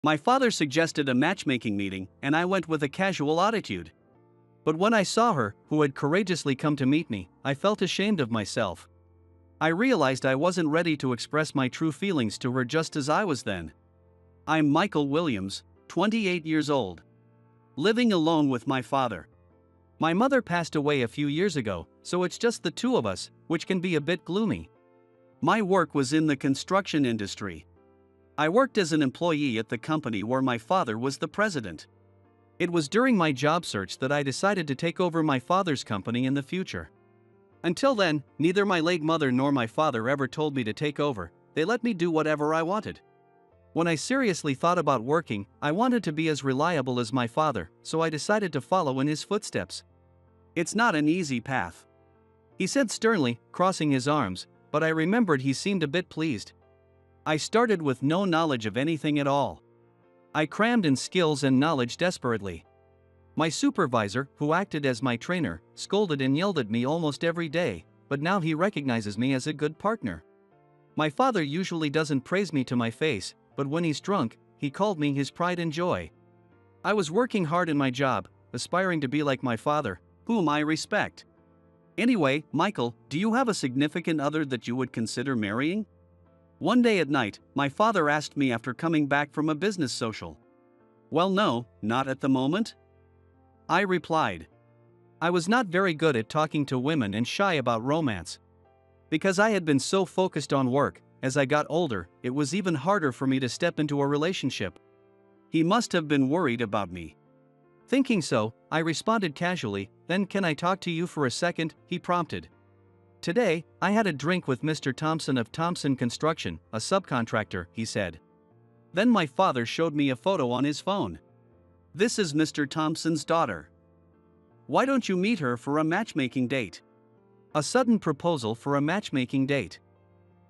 My father suggested a matchmaking meeting, and I went with a casual attitude. But when I saw her, who had courageously come to meet me, I felt ashamed of myself. I realized I wasn't ready to express my true feelings to her just as I was then. I'm Michael Williams, 28 years old. Living alone with my father. My mother passed away a few years ago, so it's just the two of us, which can be a bit gloomy. My work was in the construction industry. I worked as an employee at the company where my father was the president. It was during my job search that I decided to take over my father's company in the future. Until then, neither my late mother nor my father ever told me to take over. They let me do whatever I wanted. When I seriously thought about working, I wanted to be as reliable as my father, so I decided to follow in his footsteps. It's not an easy path, he said sternly, crossing his arms, but I remembered he seemed a bit pleased. I started with no knowledge of anything at all. I crammed in skills and knowledge desperately. My supervisor, who acted as my trainer, scolded and yelled at me almost every day, but now he recognizes me as a good partner. My father usually doesn't praise me to my face, but when he's drunk, he called me his pride and joy. I was working hard in my job, aspiring to be like my father, whom I respect. Anyway, Michael, do you have a significant other that you would consider marrying? One day at night, my father asked me after coming back from a business social. Well, no, not at the moment, I replied. I was not very good at talking to women and shy about romance. Because I had been so focused on work, as I got older, it was even harder for me to step into a relationship. He must have been worried about me. Thinking so, I responded casually, then can I talk to you for a second, he prompted. Today, I had a drink with Mr. Thompson of Thompson Construction, a subcontractor, he said. Then my father showed me a photo on his phone. This is Mr. Thompson's daughter. Why don't you meet her for a matchmaking date? A sudden proposal for a matchmaking date.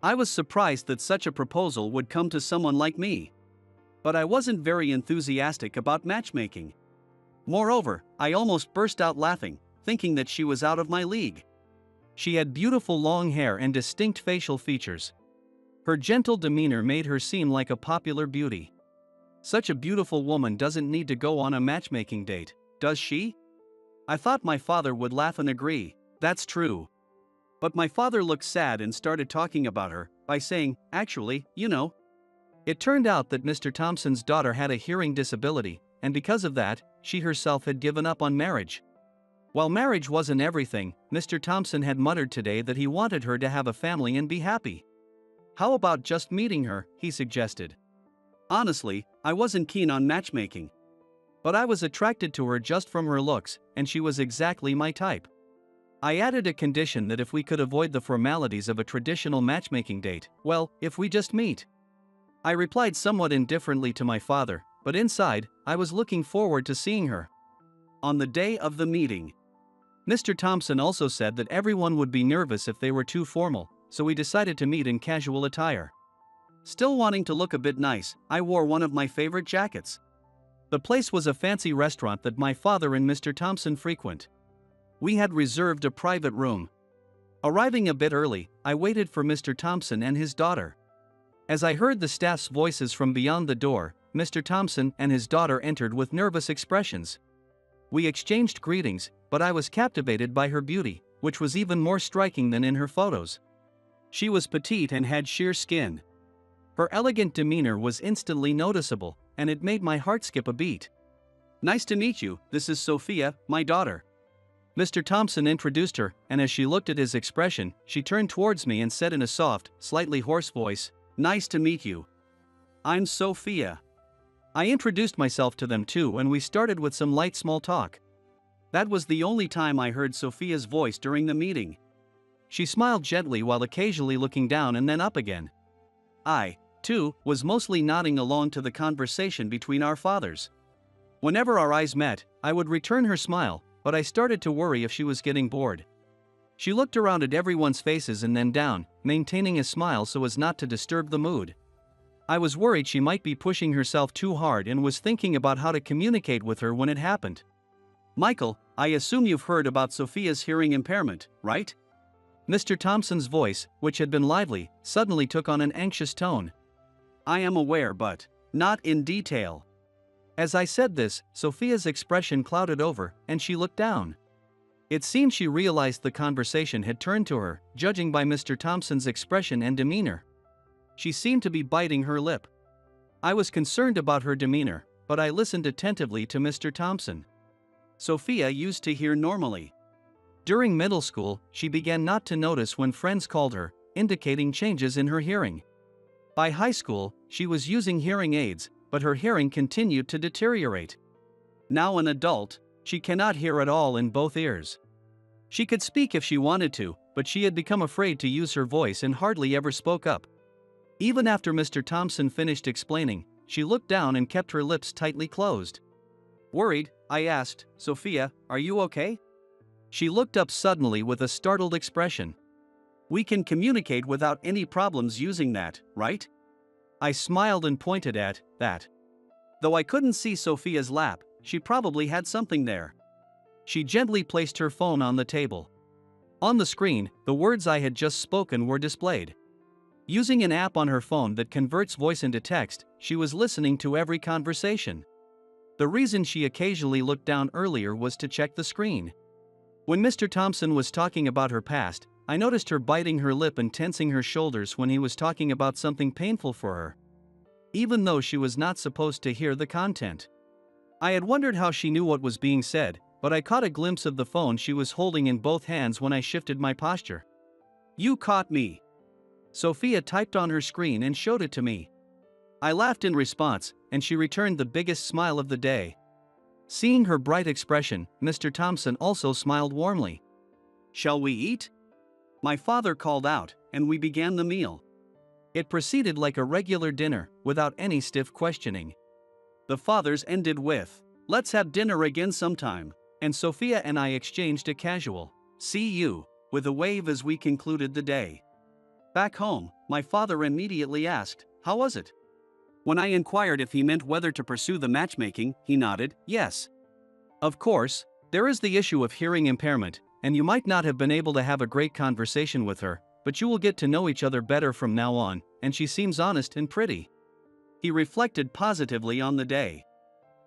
I was surprised that such a proposal would come to someone like me. But I wasn't very enthusiastic about matchmaking. Moreover, I almost burst out laughing, thinking that she was out of my league. She had beautiful long hair and distinct facial features. Her gentle demeanor made her seem like a popular beauty. Such a beautiful woman doesn't need to go on a matchmaking date, does she? I thought my father would laugh and agree, that's true. But my father looked sad and started talking about her, by saying, actually, you know. It turned out that Mr. Thompson's daughter had a hearing disability, and because of that, she herself had given up on marriage. While marriage wasn't everything, Mr. Thompson had muttered today that he wanted her to have a family and be happy. How about just meeting her, he suggested. Honestly, I wasn't keen on matchmaking. But I was attracted to her just from her looks, and she was exactly my type. I added a condition that if we could avoid the formalities of a traditional matchmaking date, well, if we just meet. I replied somewhat indifferently to my father, but inside, I was looking forward to seeing her. On the day of the meeting, Mr. Thompson also said that everyone would be nervous if they were too formal, so we decided to meet in casual attire. Still wanting to look a bit nice, I wore one of my favorite jackets. The place was a fancy restaurant that my father and Mr. Thompson frequent. We had reserved a private room. Arriving a bit early, I waited for Mr. Thompson and his daughter. As I heard the staff's voices from beyond the door, Mr. Thompson and his daughter entered with nervous expressions. We exchanged greetings, but I was captivated by her beauty, which was even more striking than in her photos. She was petite and had sheer skin. Her elegant demeanor was instantly noticeable, and it made my heart skip a beat. Nice to meet you, this is Sophia, my daughter. Mr. Thompson introduced her, and as she looked at his expression, she turned towards me and said in a soft, slightly hoarse voice, Nice to meet you. I'm Sophia. I introduced myself to them too and we started with some light small talk. That was the only time I heard Sophia's voice during the meeting. She smiled gently while occasionally looking down and then up again. I, too, was mostly nodding along to the conversation between our fathers. Whenever our eyes met, I would return her smile, but I started to worry if she was getting bored. She looked around at everyone's faces and then down, maintaining a smile so as not to disturb the mood. I was worried she might be pushing herself too hard and was thinking about how to communicate with her when it happened. Michael, I assume you've heard about Sophia's hearing impairment, right? Mr. Thompson's voice, which had been lively, suddenly took on an anxious tone. I am aware, but Not in detail. As I said this, Sophia's expression clouded over, and she looked down. It seemed she realized the conversation had turned to her, judging by Mr. Thompson's expression and demeanor. She seemed to be biting her lip. I was concerned about her demeanor, but I listened attentively to Mr. Thompson. Sophia used to hear normally. During middle school, she began not to notice when friends called her, indicating changes in her hearing. By high school, she was using hearing aids, but her hearing continued to deteriorate. Now an adult, she cannot hear at all in both ears. She could speak if she wanted to, but she had become afraid to use her voice and hardly ever spoke up. Even after Mr. Thompson finished explaining, she looked down and kept her lips tightly closed. Worried, I asked, "Sophia, are you okay?" She looked up suddenly with a startled expression. "We can communicate without any problems using that, right?" I smiled and pointed at that. Though I couldn't see Sophia's lap, she probably had something there. She gently placed her phone on the table. On the screen, the words I had just spoken were displayed. Using an app on her phone that converts voice into text, she was listening to every conversation. The reason she occasionally looked down earlier was to check the screen. When Mr. Thompson was talking about her past, I noticed her biting her lip and tensing her shoulders when he was talking about something painful for her, even though she was not supposed to hear the content. I had wondered how she knew what was being said, but I caught a glimpse of the phone she was holding in both hands when I shifted my posture. "You caught me." Sophia typed on her screen and showed it to me. I laughed in response, and she returned the biggest smile of the day. Seeing her bright expression, Mr. Thompson also smiled warmly. "Shall we eat?" My father called out, and we began the meal. It proceeded like a regular dinner, without any stiff questioning. The fathers ended with, "Let's have dinner again sometime," and Sophia and I exchanged a casual, "See you," with a wave as we concluded the day. Back home, my father immediately asked, "How was it?" When I inquired if he meant whether to pursue the matchmaking, he nodded, "Yes." Of course, there is the issue of hearing impairment, and you might not have been able to have a great conversation with her, but you will get to know each other better from now on, and she seems honest and pretty. He reflected positively on the day.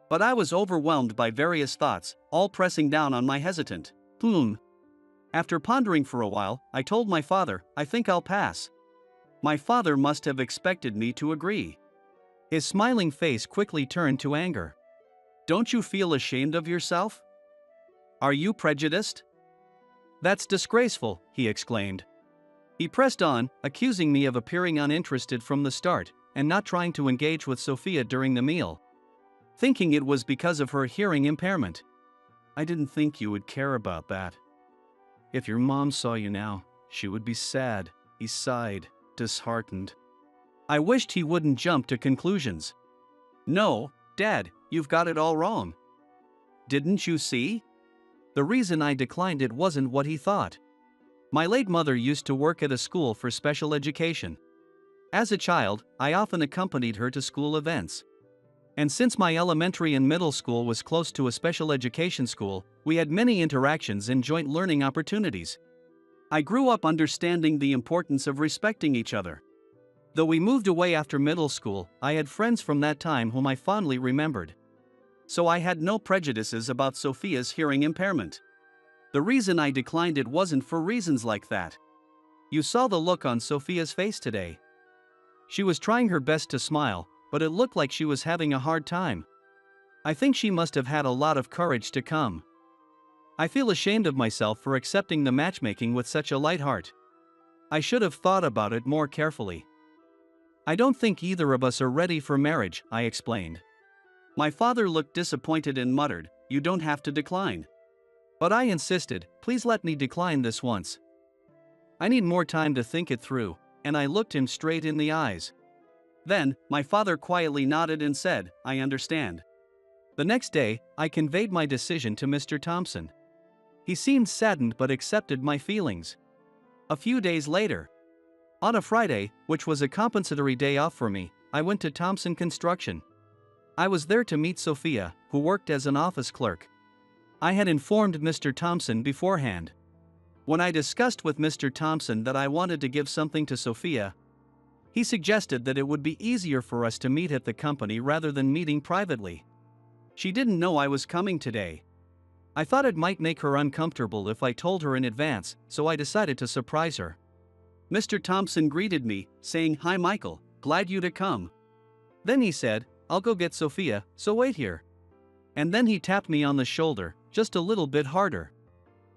But I was overwhelmed by various thoughts, all pressing down on my hesitant. After pondering for a while, I told my father, "I think I'll pass." My father must have expected me to agree. His smiling face quickly turned to anger. "Don't you feel ashamed of yourself? Are you prejudiced?" "That's disgraceful," he exclaimed. He pressed on, accusing me of appearing uninterested from the start, and not trying to engage with Sophia during the meal, thinking it was because of her hearing impairment. "I didn't think you would care about that. If your mom saw you now, she would be sad," he sighed, disheartened. I wished he wouldn't jump to conclusions. "No, Dad, you've got it all wrong. Didn't you see?" The reason I declined it wasn't what he thought. My late mother used to work at a school for special education. As a child, I often accompanied her to school events. And since my elementary and middle school was close to a special education school, we had many interactions and joint learning opportunities. I grew up understanding the importance of respecting each other. Though we moved away after middle school, I had friends from that time whom I fondly remembered. So I had no prejudices about Sophia's hearing impairment. The reason I declined it wasn't for reasons like that. You saw the look on Sophia's face today. She was trying her best to smile, but it looked like she was having a hard time. I think she must have had a lot of courage to come. I feel ashamed of myself for accepting the matchmaking with such a light heart. I should have thought about it more carefully. "I don't think either of us are ready for marriage," I explained. My father looked disappointed and muttered, "You don't have to decline." But I insisted, "Please let me decline this once. I need more time to think it through," and I looked him straight in the eyes. Then, my father quietly nodded and said, "I understand." The next day, I conveyed my decision to Mr. Thompson. He seemed saddened but accepted my feelings. A few days later, on a Friday, which was a compensatory day off for me, I went to Thompson Construction. I was there to meet Sophia, who worked as an office clerk. I had informed Mr. Thompson beforehand. When I discussed with Mr. Thompson that I wanted to give something to Sophia, He suggested that it would be easier for us to meet at the company rather than meeting privately. She didn't know I was coming today. I thought it might make her uncomfortable if I told her in advance, so I decided to surprise her. Mr. Thompson greeted me, saying, "Hi Michael, glad you to come." Then he said, "I'll go get Sophia, so wait here." And then he tapped me on the shoulder, just a little bit harder.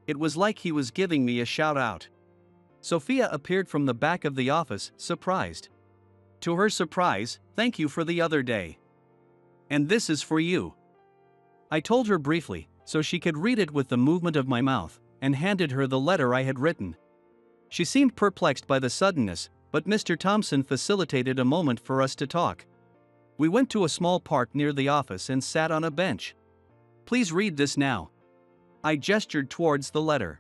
It was like he was giving me a shout out. Sophia appeared from the back of the office, surprised. To her surprise, "Thank you for the other day. And this is for you." I told her briefly, so she could read it with the movement of my mouth, and handed her the letter I had written. She seemed perplexed by the suddenness, but Mr. Thompson facilitated a moment for us to talk. We went to a small park near the office and sat on a bench. "Please read this now." I gestured towards the letter.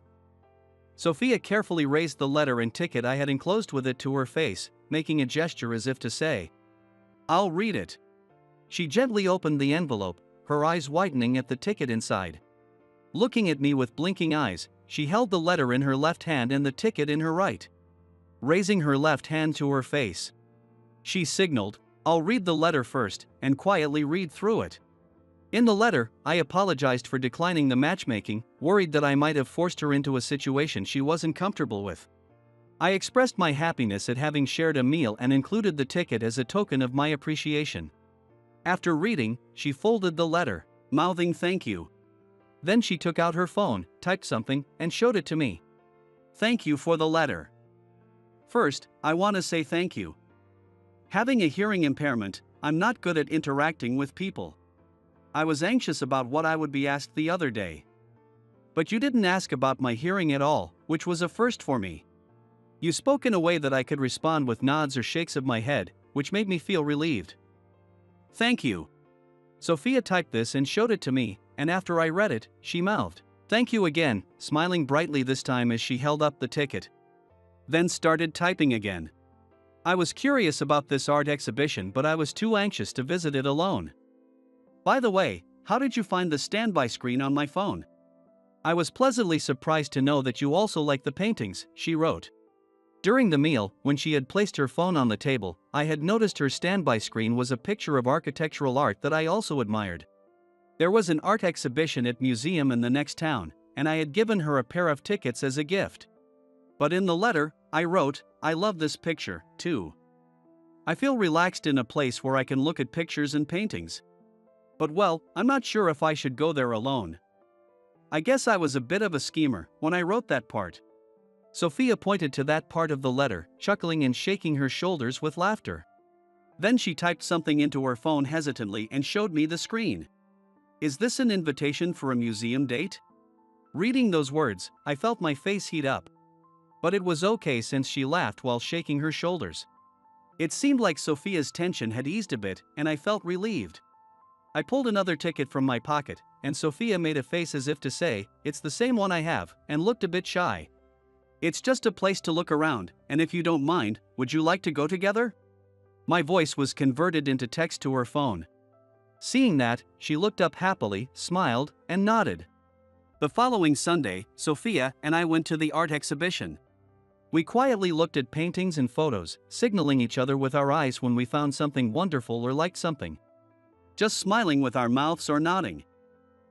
Sophia carefully raised the letter and ticket I had enclosed with it to her face, making a gesture as if to say, "I'll read it." She gently opened the envelope, her eyes widening at the ticket inside. Looking at me with blinking eyes, she held the letter in her left hand and the ticket in her right. Raising her left hand to her face, she signaled, "I'll read the letter first," and quietly read through it. In the letter, I apologized for declining the matchmaking, worried that I might have forced her into a situation she wasn't comfortable with. I expressed my happiness at having shared a meal and included the ticket as a token of my appreciation. After reading, she folded the letter, mouthing "thank you." Then she took out her phone, typed something, and showed it to me. "Thank you for the letter. First, I want to say thank you. Having a hearing impairment, I'm not good at interacting with people. I was anxious about what I would be asked the other day. But you didn't ask about my hearing at all, which was a first for me. You spoke in a way that I could respond with nods or shakes of my head, which made me feel relieved. Thank you." Sophia typed this and showed it to me, and after I read it, she mouthed, "Thank you again," smiling brightly this time as she held up the ticket. Then started typing again. I was curious about this art exhibition, but I was too anxious to visit it alone. "By the way, how did you find the standby screen on my phone? I was pleasantly surprised to know that you also like the paintings," she wrote. During the meal, when she had placed her phone on the table, I had noticed her standby screen was a picture of architectural art that I also admired. There was an art exhibition at museum in the next town, and I had given her a pair of tickets as a gift. But in the letter, I wrote, "I love this picture, too. I feel relaxed in a place where I can look at pictures and paintings. But well, I'm not sure if I should go there alone." I guess I was a bit of a schemer when I wrote that part. Sophia pointed to that part of the letter, chuckling and shaking her shoulders with laughter. Then she typed something into her phone hesitantly and showed me the screen. "Is this an invitation for a museum date?" Reading those words, I felt my face heat up. But it was okay since she laughed while shaking her shoulders. It seemed like Sophia's tension had eased a bit, and I felt relieved. I pulled another ticket from my pocket, and Sophia made a face as if to say, "It's the same one I have," and looked a bit shy. "It's just a place to look around, and if you don't mind, would you like to go together?" My voice was converted into text to her phone. Seeing that, she looked up happily, smiled, and nodded. The following Sunday, Sophia and I went to the art exhibition. We quietly looked at paintings and photos, signaling each other with our eyes when we found something wonderful or liked something. Just smiling with our mouths or nodding.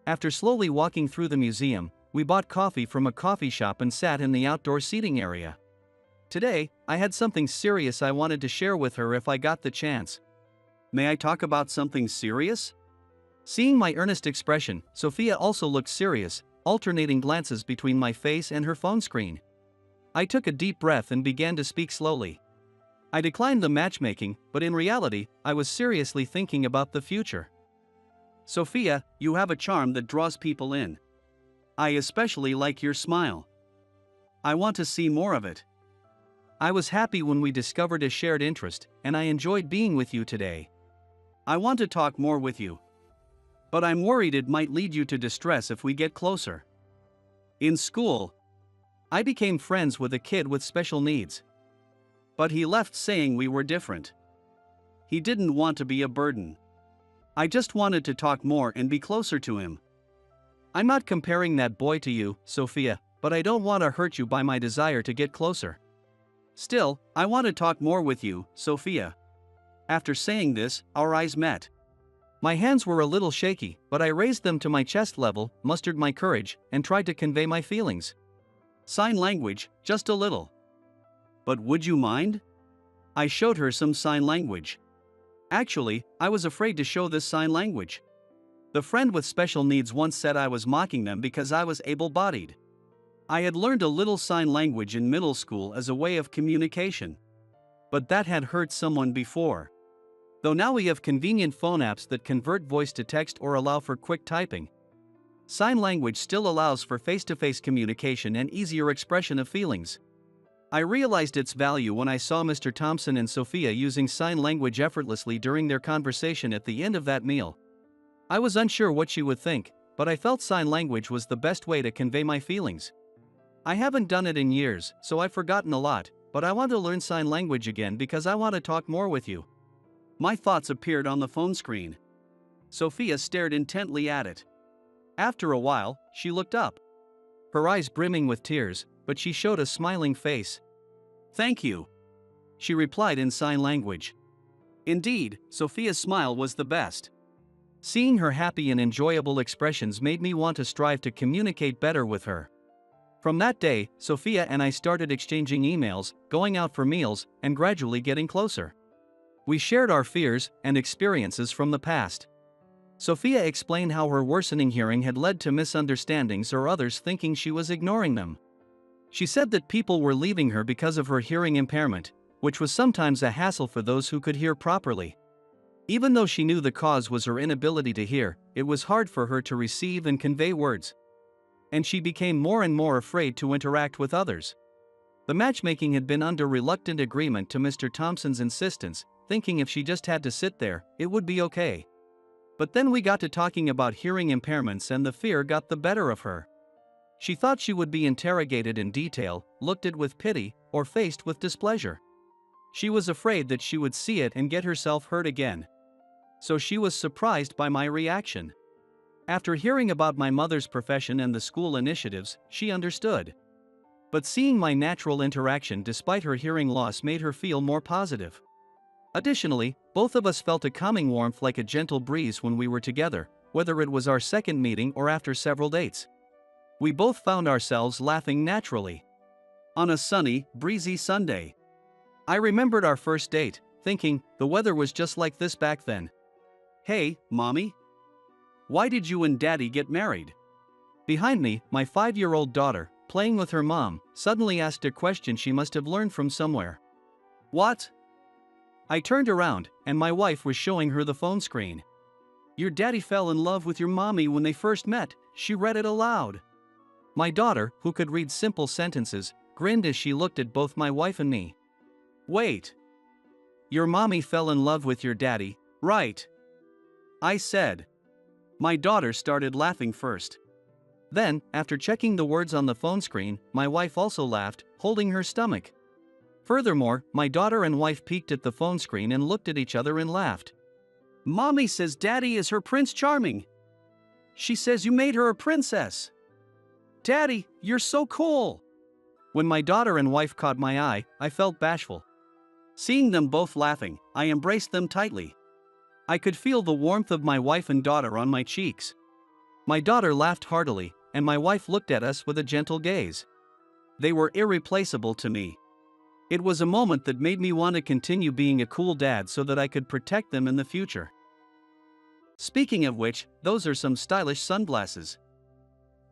After slowly walking through the museum, we bought coffee from a coffee shop and sat in the outdoor seating area. Today, I had something serious I wanted to share with her if I got the chance. "May I talk about something serious?" Seeing my earnest expression, Sophia also looked serious, alternating glances between my face and her phone screen. I took a deep breath and began to speak slowly. I declined the matchmaking, but in reality, I was seriously thinking about the future. "Sophia, you have a charm that draws people in. I especially like your smile. I want to see more of it. I was happy when we discovered a shared interest, and I enjoyed being with you today. I want to talk more with you. But I'm worried it might lead you to distress if we get closer. In school, I became friends with a kid with special needs. But he left saying we were different. He didn't want to be a burden. I just wanted to talk more and be closer to him. I'm not comparing that boy to you, Sophia, but I don't want to hurt you by my desire to get closer. Still, I want to talk more with you, Sophia. After saying this, our eyes met. My hands were a little shaky, but I raised them to my chest level, mustered my courage, and tried to convey my feelings. Sign language, just a little. But would you mind? I showed her some sign language. Actually, I was afraid to show this sign language. The friend with special needs once said I was mocking them because I was able-bodied. I had learned a little sign language in middle school as a way of communication. But that had hurt someone before. Though now we have convenient phone apps that convert voice to text or allow for quick typing, sign language still allows for face-to-face communication and easier expression of feelings. I realized its value when I saw Mr. Thompson and Sophia using sign language effortlessly during their conversation at the end of that meal. I was unsure what she would think, but I felt sign language was the best way to convey my feelings. I haven't done it in years, so I've forgotten a lot, but I want to learn sign language again because I want to talk more with you. My thoughts appeared on the phone screen. Sophia stared intently at it. After a while, she looked up. Her eyes brimming with tears, but she showed a smiling face. "Thank you," she replied in sign language. Indeed, Sophia's smile was the best. Seeing her happy and enjoyable expressions made me want to strive to communicate better with her. From that day, Sophia and I started exchanging emails, going out for meals, and gradually getting closer. We shared our fears and experiences from the past. Sophia explained how her worsening hearing had led to misunderstandings or others thinking she was ignoring them. She said that people were leaving her because of her hearing impairment, which was sometimes a hassle for those who could hear properly. Even though she knew the cause was her inability to hear, it was hard for her to receive and convey words. And she became more and more afraid to interact with others. The matchmaking had been under reluctant agreement to Mr. Thompson's insistence, thinking if she just had to sit there, it would be okay. But then we got to talking about hearing impairments and the fear got the better of her. She thought she would be interrogated in detail, looked at with pity, or faced with displeasure. She was afraid that she would see it and get herself hurt again. So she was surprised by my reaction. After hearing about my mother's profession and the school initiatives, she understood. But seeing my natural interaction despite her hearing loss made her feel more positive. Additionally, both of us felt a calming warmth like a gentle breeze when we were together, whether it was our second meeting or after several dates. We both found ourselves laughing naturally. On a sunny, breezy Sunday, I remembered our first date, thinking, the weather was just like this back then. "Hey, Mommy. Why did you and Daddy get married?" Behind me, my 5-year-old daughter, playing with her mom, suddenly asked a question she must have learned from somewhere. "What?" I turned around, and my wife was showing her the phone screen. "Your daddy fell in love with your mommy when they first met," she read it aloud. My daughter, who could read simple sentences, grinned as she looked at both my wife and me. "Wait. Your mommy fell in love with your daddy, right?" I said. My daughter started laughing first. Then, after checking the words on the phone screen, my wife also laughed, holding her stomach. Furthermore, my daughter and wife peeked at the phone screen and looked at each other and laughed. "Mommy says Daddy is her Prince Charming. She says you made her a princess. Daddy, you're so cool." When my daughter and wife caught my eye, I felt bashful. Seeing them both laughing, I embraced them tightly. I could feel the warmth of my wife and daughter on my cheeks. My daughter laughed heartily, and my wife looked at us with a gentle gaze. They were irreplaceable to me. It was a moment that made me want to continue being a cool dad so that I could protect them in the future. Speaking of which, those are some stylish sunglasses.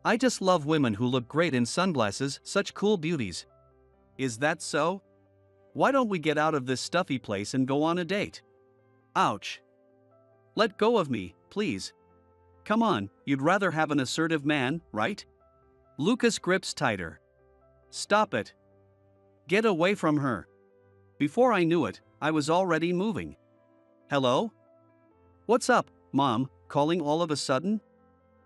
I just love women who look great in sunglasses, such cool beauties. Is that so? Why don't we get out of this stuffy place and go on a date? Ouch. Let go of me, please. Come on, you'd rather have an assertive man, right? Lucas grips tighter. Stop it. Get away from her. Before I knew it, I was already moving. Hello? What's up, Mom, calling all of a sudden?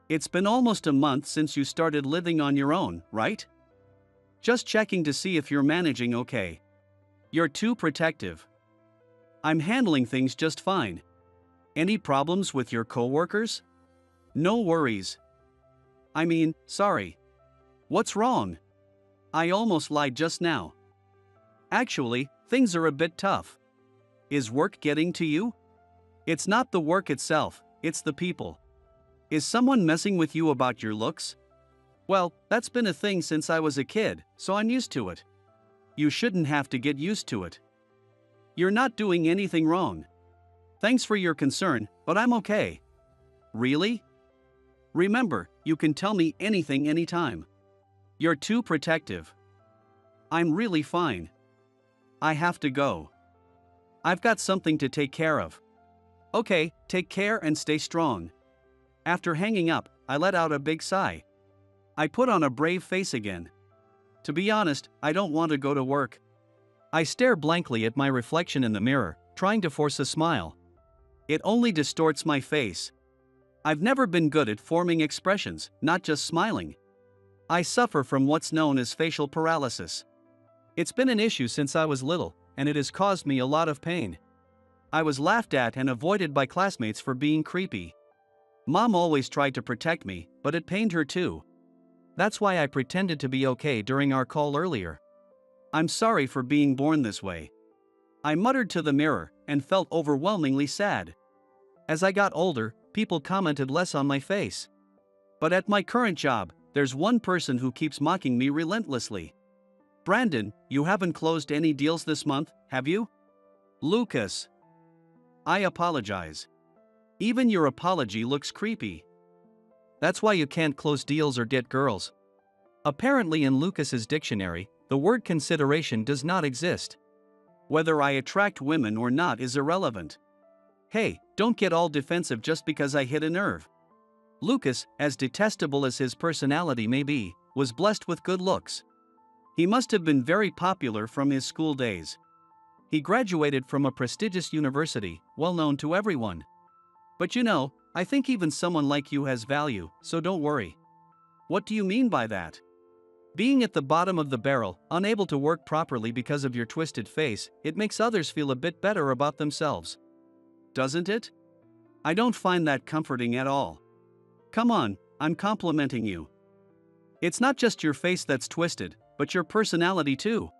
It's been almost a month since you started living on your own, right? Just checking to see if you're managing okay. You're too protective. I'm handling things just fine. Any problems with your coworkers? No worries. I mean, sorry. What's wrong? I almost lied just now. Actually, things are a bit tough. Is work getting to you? It's not the work itself, it's the people. Is someone messing with you about your looks? Well, that's been a thing since I was a kid, so I'm used to it. You shouldn't have to get used to it. You're not doing anything wrong. Thanks for your concern, but I'm okay. Really? Remember, you can tell me anything anytime. You're too protective. I'm really fine. I have to go. I've got something to take care of. Okay, take care and stay strong. After hanging up, I let out a big sigh. I put on a brave face again. To be honest, I don't want to go to work. I stare blankly at my reflection in the mirror, trying to force a smile. It only distorts my face. I've never been good at forming expressions, not just smiling. I suffer from what's known as facial paralysis. It's been an issue since I was little, and it has caused me a lot of pain. I was laughed at and avoided by classmates for being creepy. Mom always tried to protect me, but it pained her too. That's why I pretended to be okay during our call earlier. I'm sorry for being born this way. I muttered to the mirror and felt overwhelmingly sad. As I got older, people commented less on my face. But at my current job, there's one person who keeps mocking me relentlessly. Brandon, you haven't closed any deals this month, have you? Lucas. I apologize. Even your apology looks creepy. That's why you can't close deals or get girls. Apparently in Lucas's dictionary, the word consideration does not exist. Whether I attract women or not is irrelevant. Hey, don't get all defensive just because I hit a nerve. Lucas, as detestable as his personality may be, was blessed with good looks. He must have been very popular from his school days. He graduated from a prestigious university, well known to everyone. But you know, I think even someone like you has value, so don't worry. What do you mean by that? Being at the bottom of the barrel, unable to work properly because of your twisted face, it makes others feel a bit better about themselves. Doesn't it? I don't find that comforting at all. Come on, I'm complimenting you. It's not just your face that's twisted, but your personality too.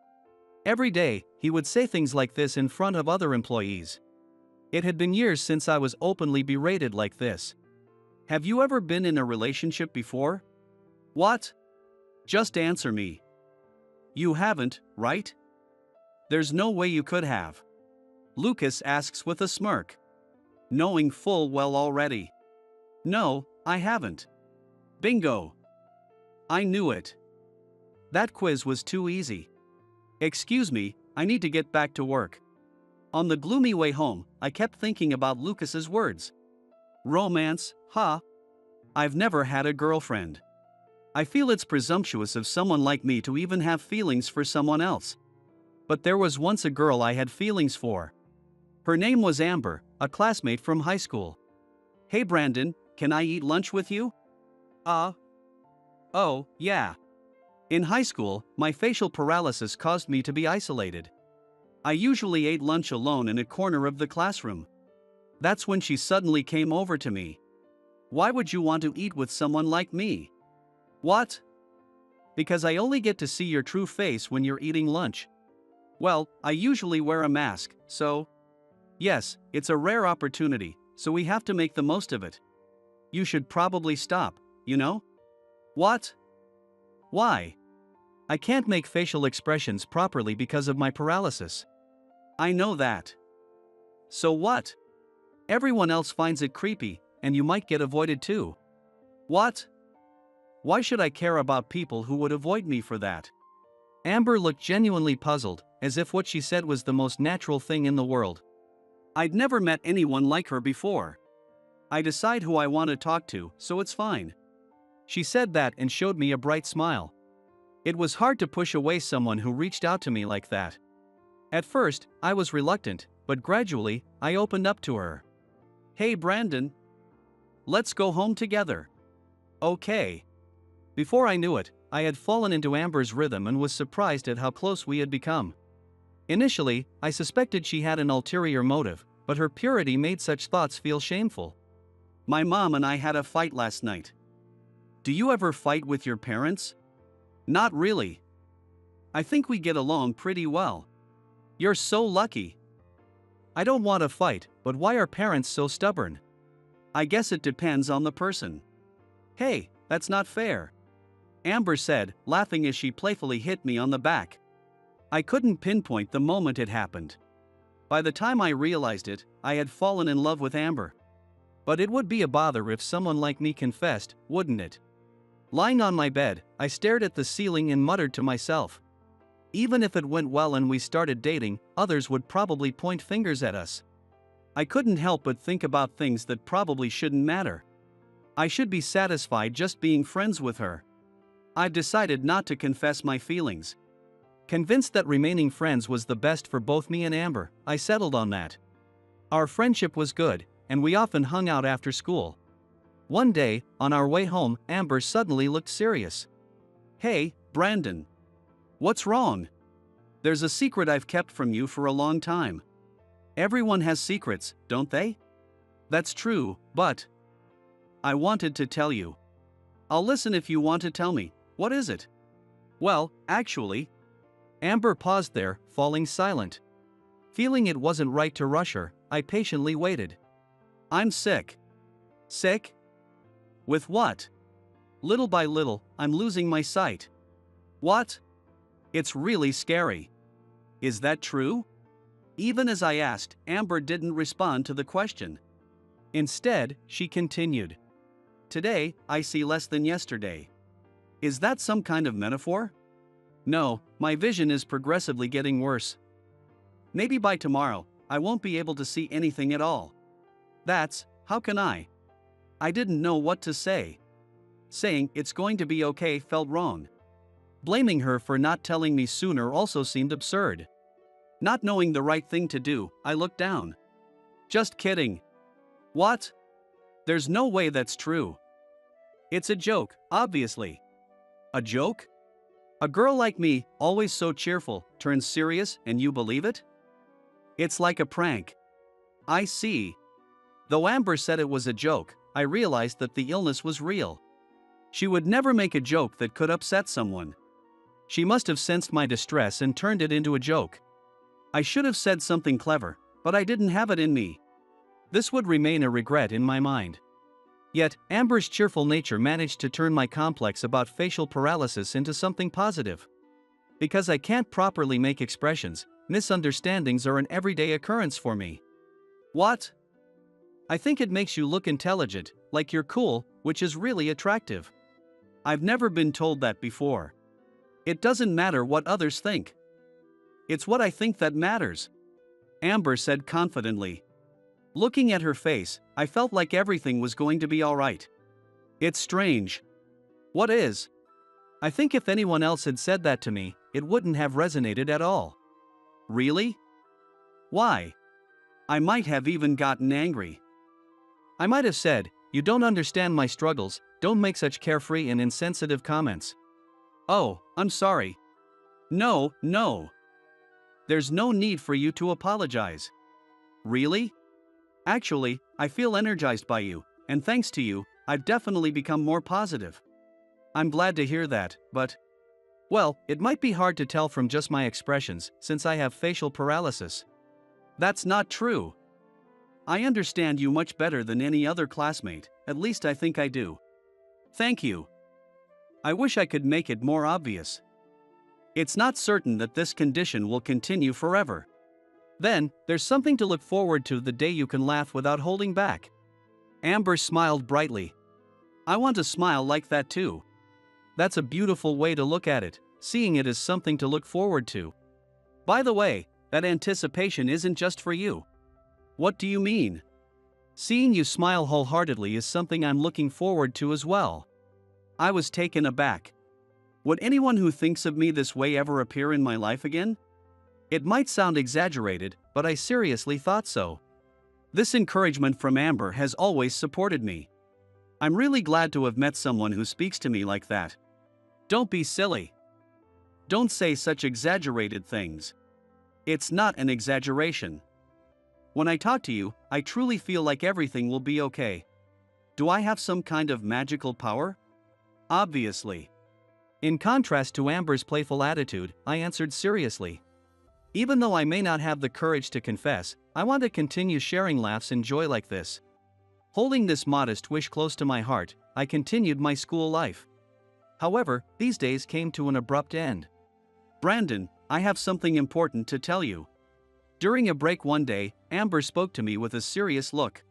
Every day, he would say things like this in front of other employees. It had been years since I was openly berated like this. Have you ever been in a relationship before? What? Just answer me. You haven't, right? There's no way you could have. Lucas asks with a smirk. Knowing full well already. No, I haven't. Bingo. I knew it. That quiz was too easy. Excuse me, I need to get back to work. On the gloomy way home, I kept thinking about Lucas's words. Romance, huh? I've never had a girlfriend. I feel it's presumptuous of someone like me to even have feelings for someone else. But there was once a girl I had feelings for. Her name was Amber, a classmate from high school. Hey Brandon, can I eat lunch with you? Oh, yeah. In high school, my facial paralysis caused me to be isolated. I usually ate lunch alone in a corner of the classroom. That's when she suddenly came over to me. Why would you want to eat with someone like me? What? Because I only get to see your true face when you're eating lunch. Well, I usually wear a mask, so... Yes, it's a rare opportunity, so we have to make the most of it. You should probably stop, you know? What? Why? I can't make facial expressions properly because of my paralysis. I know that. So what? Everyone else finds it creepy, and you might get avoided too. What? Why should I care about people who would avoid me for that? Amber looked genuinely puzzled, as if what she said was the most natural thing in the world. I'd never met anyone like her before. I decide who I want to talk to, so it's fine. She said that and showed me a bright smile. It was hard to push away someone who reached out to me like that. At first, I was reluctant, but gradually, I opened up to her. Hey Brandon. Let's go home together. Okay. Before I knew it, I had fallen into Amber's rhythm and was surprised at how close we had become. Initially, I suspected she had an ulterior motive, but her purity made such thoughts feel shameful. My mom and I had a fight last night. Do you ever fight with your parents? Not really. I think we get along pretty well. You're so lucky. I don't want to fight, but why are parents so stubborn? I guess it depends on the person. Hey, that's not fair. Amber said, laughing as she playfully hit me on the back. I couldn't pinpoint the moment it happened. By the time I realized it, I had fallen in love with Amber. But it would be a bother if someone like me confessed, wouldn't it? Lying on my bed, I stared at the ceiling and muttered to myself. Even if it went well and we started dating, others would probably point fingers at us. I couldn't help but think about things that probably shouldn't matter. I should be satisfied just being friends with her. I've decided not to confess my feelings. Convinced that remaining friends was the best for both me and Amber, I settled on that. Our friendship was good, and we often hung out after school. One day, on our way home, Amber suddenly looked serious. Hey, Brandon. What's wrong? There's a secret I've kept from you for a long time. Everyone has secrets, don't they? That's true, but I wanted to tell you. I'll listen if you want to tell me. What is it? Well, actually. Amber paused there, falling silent. Feeling it wasn't right to rush her, I patiently waited. I'm sick. Sick? With what? Little by little, I'm losing my sight. What? It's really scary. Is that true? Even as I asked, Amber didn't respond to the question. Instead, she continued. Today, I see less than yesterday. Is that some kind of metaphor? No, my vision is progressively getting worse. Maybe by tomorrow, I won't be able to see anything at all. How can I? I didn't know what to say. Saying it's going to be okay felt wrong. Blaming her for not telling me sooner also seemed absurd. Not knowing the right thing to do, I looked down. Just kidding. What? There's no way that's true. It's a joke, obviously. A joke? A girl like me, always so cheerful, turns serious and you believe it? It's like a prank. I see. Though Amber said it was a joke, I realized that the illness was real. She would never make a joke that could upset someone. She must have sensed my distress and turned it into a joke. I should have said something clever, but I didn't have it in me. This would remain a regret in my mind. Yet, Amber's cheerful nature managed to turn my complex about facial paralysis into something positive. Because I can't properly make expressions, misunderstandings are an everyday occurrence for me. What? I think it makes you look intelligent, like you're cool, which is really attractive. I've never been told that before. It doesn't matter what others think. It's what I think that matters, Amber said confidently. Looking at her face, I felt like everything was going to be alright. It's strange. What is? I think if anyone else had said that to me, it wouldn't have resonated at all. Really? Why? I might have even gotten angry. I might have said, "You don't understand my struggles, don't make such carefree and insensitive comments." Oh, I'm sorry. No. There's no need for you to apologize. Really? Actually, I feel energized by you, and thanks to you, I've definitely become more positive. I'm glad to hear that, but well, it might be hard to tell from just my expressions, since I have facial paralysis. That's not true. I understand you much better than any other classmate, at least I think I do. Thank you. I wish I could make it more obvious. It's not certain that this condition will continue forever. Then, there's something to look forward to the day you can laugh without holding back. Amber smiled brightly. I want to smile like that too. That's a beautiful way to look at it, seeing it as something to look forward to. By the way, that anticipation isn't just for you. What do you mean? Seeing you smile wholeheartedly is something I'm looking forward to as well. I was taken aback. Would anyone who thinks of me this way ever appear in my life again? It might sound exaggerated, but I seriously thought so. This encouragement from Amber has always supported me. I'm really glad to have met someone who speaks to me like that. Don't be silly. Don't say such exaggerated things. It's not an exaggeration. When I talk to you, I truly feel like everything will be okay. Do I have some kind of magical power? Obviously. In contrast to Amber's playful attitude, I answered seriously. Even though I may not have the courage to confess, I want to continue sharing laughs and joy like this. Holding this modest wish close to my heart, I continued my school life. However, these days came to an abrupt end. Brandon, I have something important to tell you. During a break one day, Amber spoke to me with a serious look.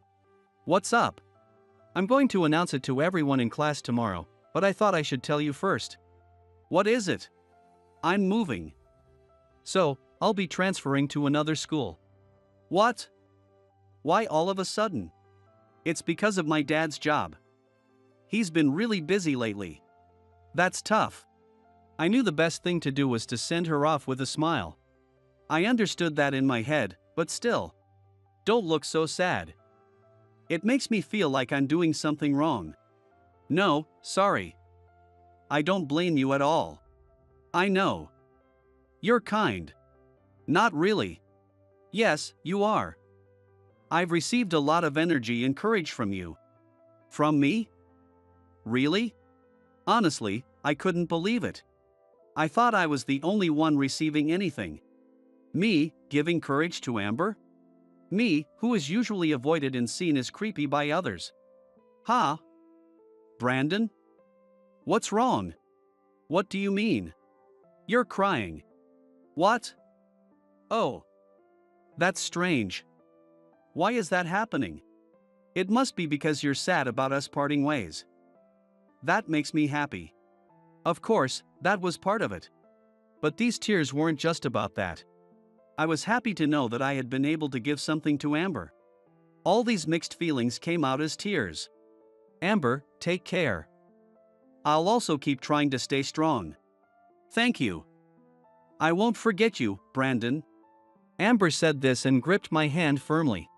What's up? I'm going to announce it to everyone in class tomorrow, but I thought I should tell you first. What is it? I'm moving. So, I'll be transferring to another school. What? Why all of a sudden? It's because of my dad's job. He's been really busy lately. That's tough. I knew the best thing to do was to send her off with a smile. I understood that in my head, but still. Don't look so sad. It makes me feel like I'm doing something wrong. No, sorry. I don't blame you at all. I know. You're kind. Not really. Yes, you are. I've received a lot of energy and courage from you. From me? Really? Honestly, I couldn't believe it. I thought I was the only one receiving anything. Me, giving courage to Amber? Me, who is usually avoided and seen as creepy by others. Huh? Brandon? What's wrong? What do you mean? You're crying. What? Oh. That's strange. Why is that happening? It must be because you're sad about us parting ways. That makes me happy. Of course, that was part of it. But these tears weren't just about that. I was happy to know that I had been able to give something to Amber. All these mixed feelings came out as tears. Amber, take care. I'll also keep trying to stay strong. Thank you. I won't forget you, Brandon. Amber said this and gripped my hand firmly.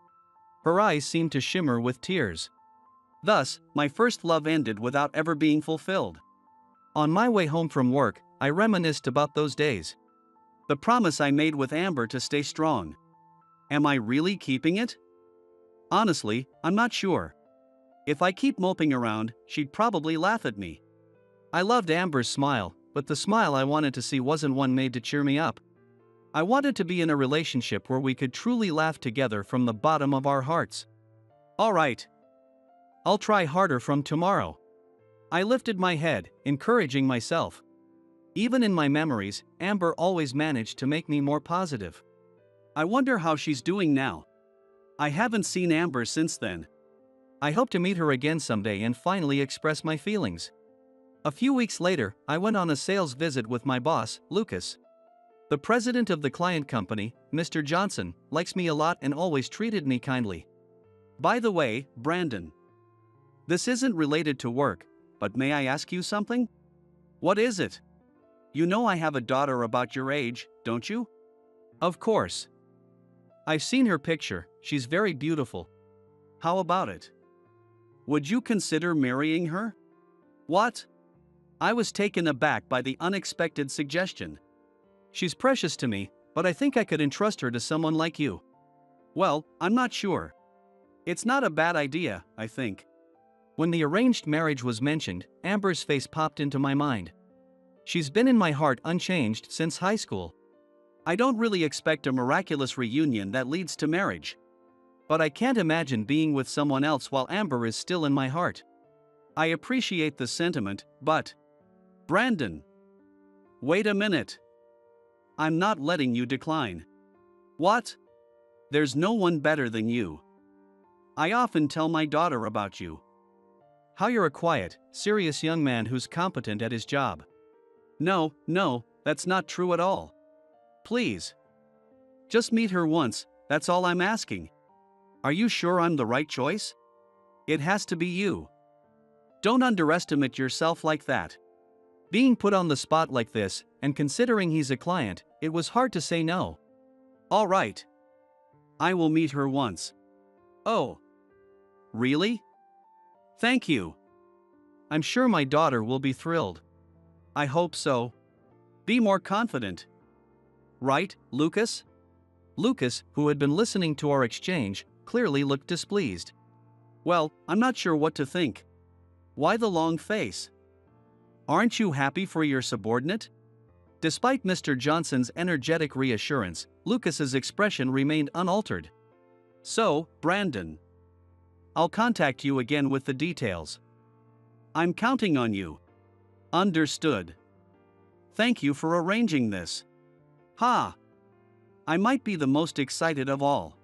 Her eyes seemed to shimmer with tears. Thus, my first love ended without ever being fulfilled. On my way home from work, I reminisced about those days. The promise I made with Amber to stay strong. Am I really keeping it? Honestly, I'm not sure. If I keep moping around, she'd probably laugh at me. I loved Amber's smile, but the smile I wanted to see wasn't one made to cheer me up. I wanted to be in a relationship where we could truly laugh together from the bottom of our hearts. All right. I'll try harder from tomorrow. I lifted my head, encouraging myself. Even in my memories, Amber always managed to make me more positive. I wonder how she's doing now. I haven't seen Amber since then. I hope to meet her again someday and finally express my feelings. A few weeks later, I went on a sales visit with my boss, Lucas. The president of the client company, Mr. Johnson, likes me a lot and always treated me kindly. By the way, Brandon. This isn't related to work, but may I ask you something? What is it? You know I have a daughter about your age, don't you? Of course. I've seen her picture, she's very beautiful. How about it? Would you consider marrying her? What? I was taken aback by the unexpected suggestion. She's precious to me, but I think I could entrust her to someone like you. Well, I'm not sure. It's not a bad idea, I think. When the arranged marriage was mentioned, Amber's face popped into my mind. She's been in my heart unchanged since high school. I don't really expect a miraculous reunion that leads to marriage. But I can't imagine being with someone else while Amber is still in my heart. I appreciate the sentiment, but... Brandon! Wait a minute. I'm not letting you decline. What? There's no one better than you. I often tell my daughter about you. How you're a quiet, serious young man who's competent at his job. No, that's not true at all. Please. Just meet her once, that's all I'm asking. Are you sure I'm the right choice? It has to be you. Don't underestimate yourself like that. Being put on the spot like this, and considering he's a client, it was hard to say no. All right. I will meet her once. Oh. Really? Thank you. I'm sure my daughter will be thrilled. I hope so. Be more confident. Right, Lucas? Lucas, who had been listening to our exchange, clearly looked displeased. Well, I'm not sure what to think. Why the long face? Aren't you happy for your subordinate? Despite Mr. Johnson's energetic reassurance, Lucas's expression remained unaltered. So, Brandon, I'll contact you again with the details. I'm counting on you. Understood. Thank you for arranging this. Ha! I might be the most excited of all.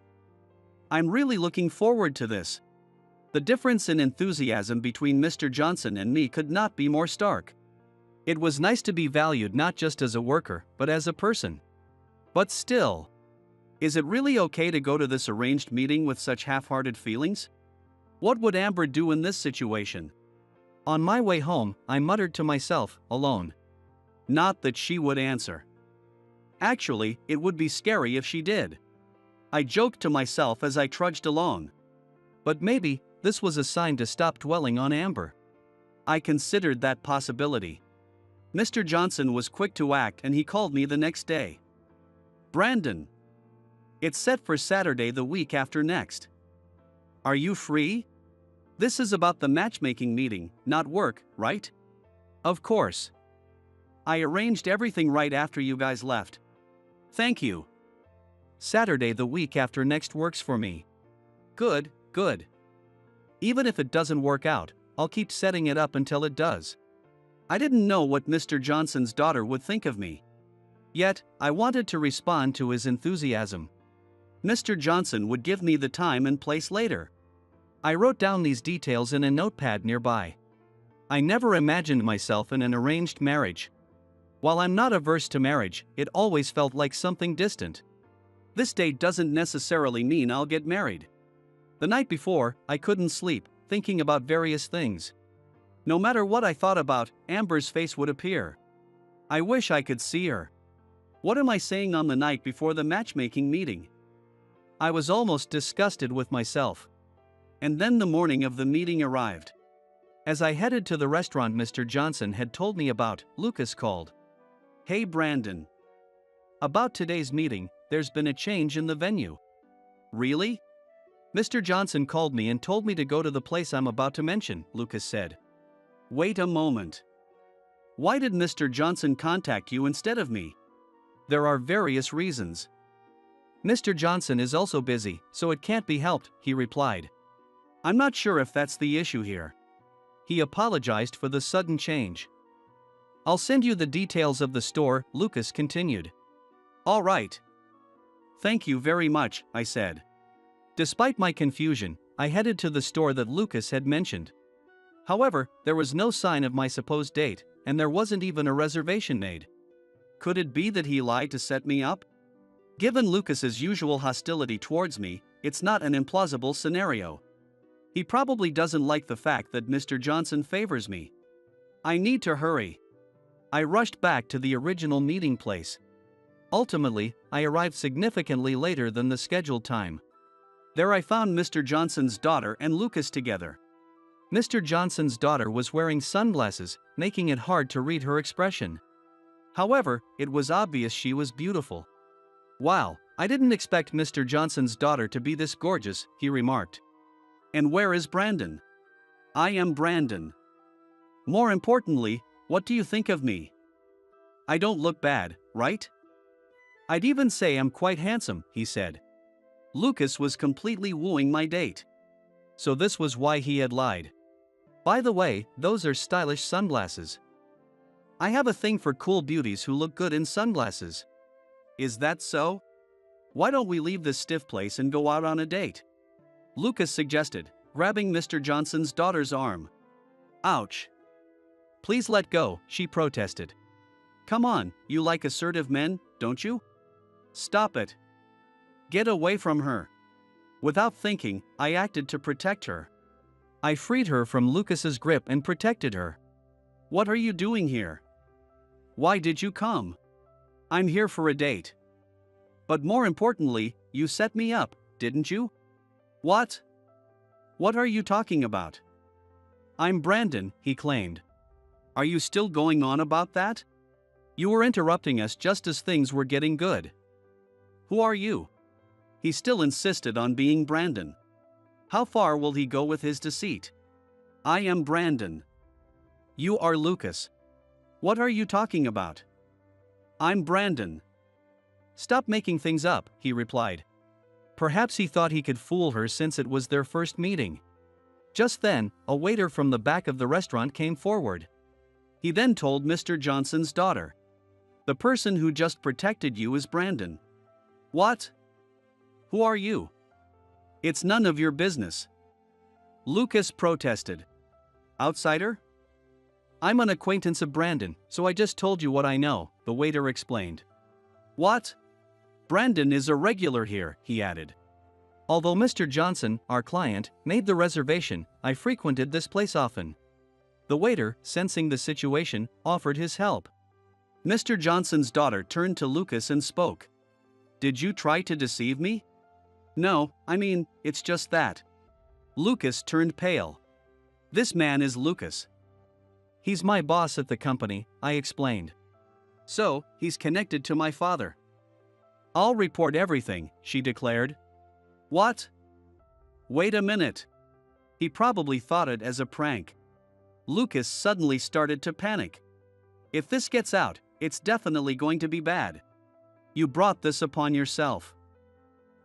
I'm really looking forward to this. The difference in enthusiasm between Mr. Johnson and me could not be more stark. It was nice to be valued not just as a worker, but as a person. But still, is it really okay to go to this arranged meeting with such half-hearted feelings? What would Amber do in this situation? On my way home, I muttered to myself, alone. Not that she would answer. Actually, it would be scary if she did. I joked to myself as I trudged along. But maybe, this was a sign to stop dwelling on Amber. I considered that possibility. Mr. Johnson was quick to act and he called me the next day. Brandon, it's set for Saturday the week after next. Are you free? This is about the matchmaking meeting, not work, right? Of course. I arranged everything right after you guys left. Thank you. Saturday the week after next works for me. Good, good. Even if it doesn't work out, I'll keep setting it up until it does. I didn't know what Mr. Johnson's daughter would think of me. Yet, I wanted to respond to his enthusiasm. Mr. Johnson would give me the time and place later. I wrote down these details in a notepad nearby. I never imagined myself in an arranged marriage. While I'm not averse to marriage, it always felt like something distant. This date doesn't necessarily mean I'll get married. The night before, I couldn't sleep, thinking about various things. No matter what I thought about, Amber's face would appear. I wish I could see her. What am I saying on the night before the matchmaking meeting? I was almost disgusted with myself. And then the morning of the meeting arrived. As I headed to the restaurant Mr. Johnson had told me about, Lucas called. Hey Brandon. About today's meeting, there's been a change in the venue. Really? Mr. Johnson called me and told me to go to the place I'm about to mention, Lucas said. Wait a moment. Why did Mr. Johnson contact you instead of me? There are various reasons. Mr. Johnson is also busy, so it can't be helped, he replied. I'm not sure if that's the issue here. He apologized for the sudden change. I'll send you the details of the store, Lucas continued. All right. Thank you very much, I said. Despite my confusion, I headed to the store that Lucas had mentioned. However, there was no sign of my supposed date, and there wasn't even a reservation made. Could it be that he lied to set me up? Given Lucas's usual hostility towards me, it's not an implausible scenario. He probably doesn't like the fact that Mr. Johnson favors me. I need to hurry. I rushed back to the original meeting place. Ultimately, I arrived significantly later than the scheduled time. There I found Mr. Johnson's daughter and Lucas together. Mr. Johnson's daughter was wearing sunglasses, making it hard to read her expression. However, it was obvious she was beautiful. Wow, I didn't expect Mr. Johnson's daughter to be this gorgeous, he remarked. And where is Brandon? I am Brandon. More importantly, what do you think of me? I don't look bad, right? I'd even say I'm quite handsome, he said. Lucas was completely wooing my date. So this was why he had lied. By the way, those are stylish sunglasses. I have a thing for cool beauties who look good in sunglasses. Is that so? Why don't we leave this stiff place and go out on a date? Lucas suggested, grabbing Mr. Johnson's daughter's arm. Ouch. Please let go, she protested. Come on, you like assertive men, don't you? Stop it. Get away from her. Without thinking, I acted to protect her. I freed her from Lucas's grip and protected her. What are you doing here? Why did you come? I'm here for a date. But more importantly, you set me up, didn't you? What? What are you talking about? I'm Brandon, he claimed. Are you still going on about that? You were interrupting us just as things were getting good. Who are you? He still insisted on being Brandon. How far will he go with his deceit? I am Brandon. You are Lucas. What are you talking about? I'm Brandon. Stop making things up, he replied. Perhaps he thought he could fool her since it was their first meeting. Just then, a waiter from the back of the restaurant came forward. He then told Mr. Johnson's daughter, "The person who just protected you is Brandon." "What? Who are you?" "It's none of your business." Lucas protested. "Outsider?" "I'm an acquaintance of Brandon, so I just told you what I know," the waiter explained. "What? Brandon is a regular here," he added. "Although Mr. Johnson, our client, made the reservation, I frequented this place often." The waiter, sensing the situation, offered his help. Mr. Johnson's daughter turned to Lucas and spoke. "Did you try to deceive me?" "No, I mean, it's just that." Lucas turned pale. "This man is Lucas." "He's my boss at the company," I explained. "So, he's connected to my father." "I'll report everything," she declared. "What? Wait a minute." He probably thought it as a prank. Lucas suddenly started to panic. "If this gets out, it's definitely going to be bad. You brought this upon yourself."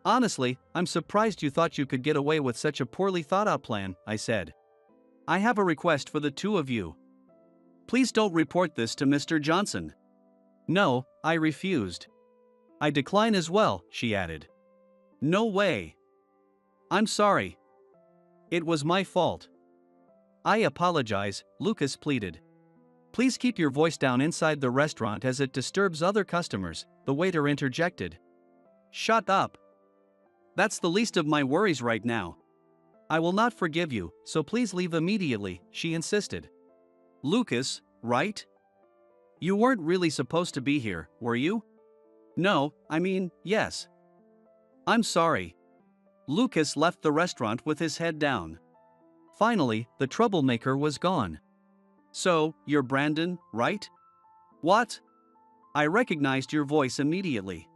"Honestly, I'm surprised you thought you could get away with such a poorly thought out plan," I said. "I have a request for the two of you. Please don't report this to Mr. Johnson." "No," I refused. "I decline as well," she added. "No way." "I'm sorry. It was my fault." "I apologize," Lucas pleaded. "Please keep your voice down inside the restaurant as it disturbs other customers," the waiter interjected. "Shut up. That's the least of my worries right now. I will not forgive you, so please leave immediately," she insisted. "Lucas, right? You weren't really supposed to be here, were you?" "No, I mean, yes." "I'm sorry." Lucas left the restaurant with his head down. Finally, the troublemaker was gone. "So, you're Brandon, right?" "What?" "I recognized your voice immediately."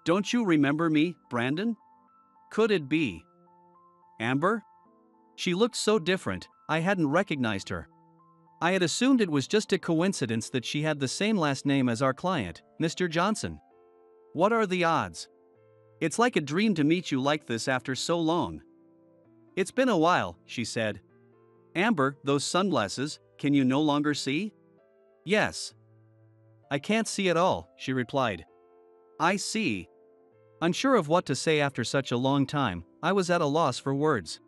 "Don't you remember me, Brandon?" "Could it be Amber?" She looked so different, I hadn't recognized her. I had assumed it was just a coincidence that she had the same last name as our client, Mr. Johnson. What are the odds? It's like a dream to meet you like this after so long. "It's been a while," she said. "Amber, those sunglasses, can you no longer see?" "Yes." "I can't see at all," she replied. "I see." Unsure of what to say after such a long time, I was at a loss for words.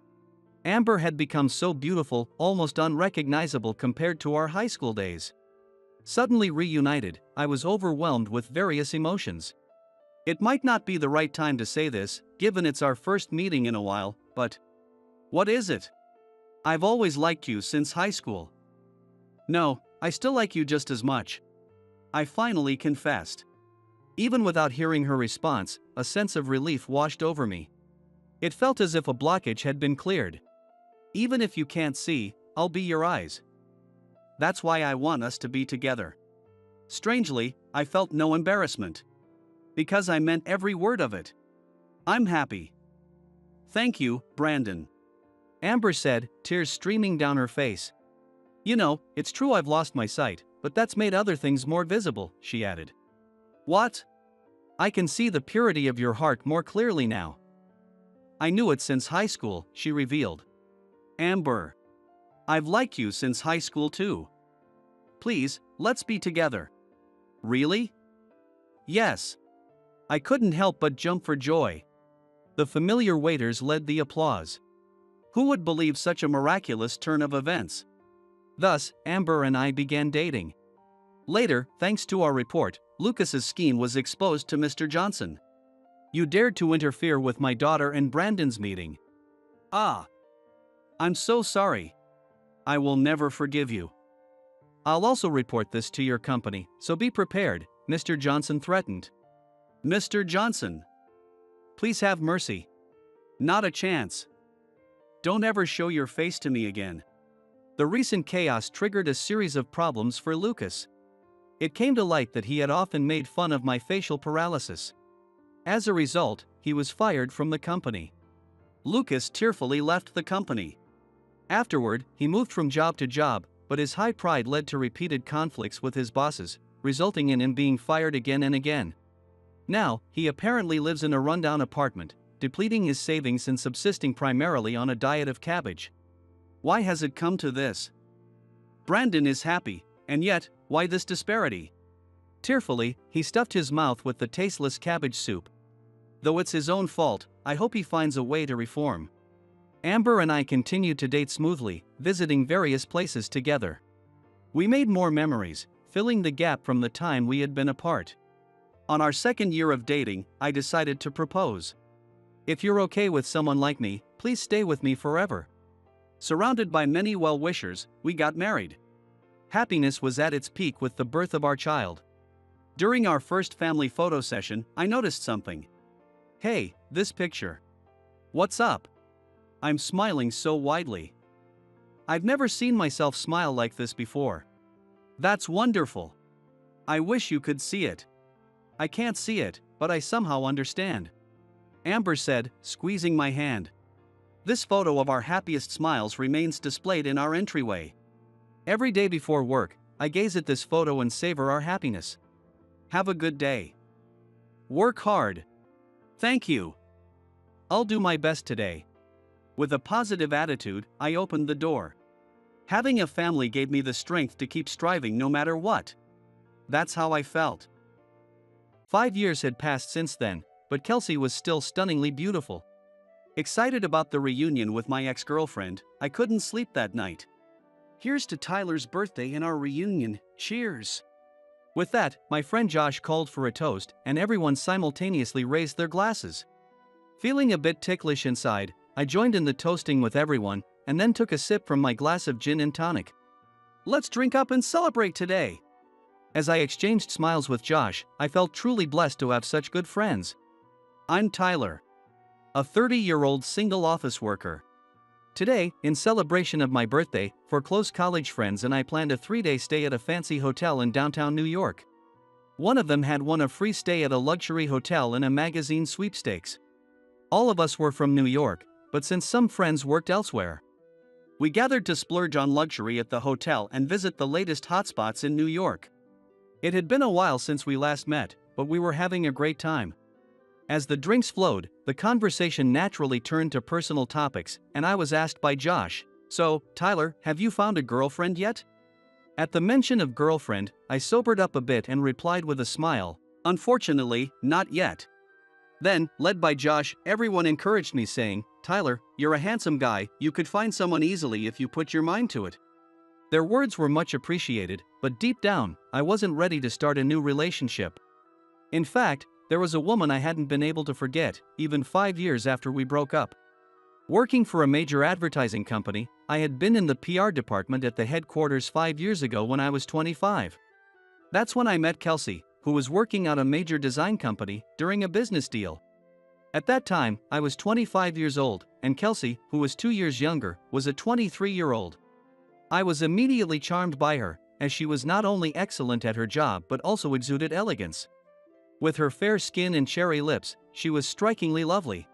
Amber had become so beautiful, almost unrecognizable compared to our high school days. Suddenly reunited, I was overwhelmed with various emotions. It might not be the right time to say this, given it's our first meeting in a while, but what is it? "I've always liked you since high school." "No, I still like you just as much." I finally confessed. Even without hearing her response, a sense of relief washed over me. It felt as if a blockage had been cleared. "Even if you can't see, I'll be your eyes. That's why I want us to be together." Strangely, I felt no embarrassment. Because I meant every word of it. "I'm happy." "Thank you, Brandon," Amber said, tears streaming down her face. "You know, it's true I've lost my sight, but that's made other things more visible," she added. "What?" "I can see the purity of your heart more clearly now." "I knew it since high school," she revealed. "Amber, I've liked you since high school too. Please, let's be together." "Really?" "Yes." I couldn't help but jump for joy. The familiar waiters led the applause. Who would believe such a miraculous turn of events? Thus, Amber and I began dating. Later, thanks to our report, Lucas's scheme was exposed to Mr. Johnson. "You dared to interfere with my daughter and Brandon's meeting." "Ah. I'm so sorry. I will never forgive you." "I'll also report this to your company, so be prepared," Mr. Johnson threatened. "Mr. Johnson. Please have mercy." "Not a chance. Don't ever show your face to me again." The recent chaos triggered a series of problems for Lucas. It came to light that he had often made fun of my facial paralysis. As a result, he was fired from the company. Lucas tearfully left the company. Afterward, he moved from job to job, but his high pride led to repeated conflicts with his bosses, resulting in him being fired again and again. Now, he apparently lives in a rundown apartment, depleting his savings and subsisting primarily on a diet of cabbage. Why has it come to this? Brandon is happy, and yet, why this disparity? Tearfully, he stuffed his mouth with the tasteless cabbage soup. Though it's his own fault, I hope he finds a way to reform. Amber and I continued to date smoothly, visiting various places together. We made more memories, filling the gap from the time we had been apart. On our second year of dating, I decided to propose. If you're okay with someone like me, please stay with me forever. Surrounded by many well-wishers, we got married. Happiness was at its peak with the birth of our child. During our first family photo session, I noticed something. Hey, this picture. What's up? I'm smiling so widely. I've never seen myself smile like this before. That's wonderful. I wish you could see it. I can't see it, but I somehow understand. Amber said, squeezing my hand. This photo of our happiest smiles remains displayed in our entryway. Every day before work, I gaze at this photo and savor our happiness. Have a good day. Work hard. Thank you. I'll do my best today. With a positive attitude, I opened the door. Having a family gave me the strength to keep striving no matter what. That's how I felt. 5 years had passed since then, but Kelsey was still stunningly beautiful. Excited about the reunion with my ex-girlfriend, I couldn't sleep that night. Here's to Tyler's birthday and our reunion, cheers. With that, my friend Josh called for a toast, and everyone simultaneously raised their glasses. Feeling a bit ticklish inside, I joined in the toasting with everyone, and then took a sip from my glass of gin and tonic. Let's drink up and celebrate today. As I exchanged smiles with Josh, I felt truly blessed to have such good friends. I'm Tyler, a 30-year-old single office worker. Today, in celebration of my birthday, for close college friends and I planned a 3-day stay at a fancy hotel in downtown New York. One of them had won a free stay at a luxury hotel in a magazine sweepstakes. All of us were from New York, but since some friends worked elsewhere, we gathered to splurge on luxury at the hotel and visit the latest hotspots in New York. It had been a while since we last met, but we were having a great time. As the drinks flowed, the conversation naturally turned to personal topics, and I was asked by Josh, "So, Tyler, have you found a girlfriend yet?" At the mention of girlfriend, I sobered up a bit and replied with a smile, "Unfortunately, not yet." Then, led by Josh, everyone encouraged me saying, "Tyler, you're a handsome guy, you could find someone easily if you put your mind to it." Their words were much appreciated, but deep down, I wasn't ready to start a new relationship. In fact, there was a woman I hadn't been able to forget, even 5 years after we broke up. Working for a major advertising company, I had been in the PR department at the headquarters 5 years ago when I was 25. That's when I met Kelsey, who was working at a major design company, during a business deal. At that time, I was 25 years old, and Kelsey, who was 2 years younger, was a 23-year-old. I was immediately charmed by her, as she was not only excellent at her job but also exuded elegance. With her fair skin and cherry lips, she was strikingly lovely.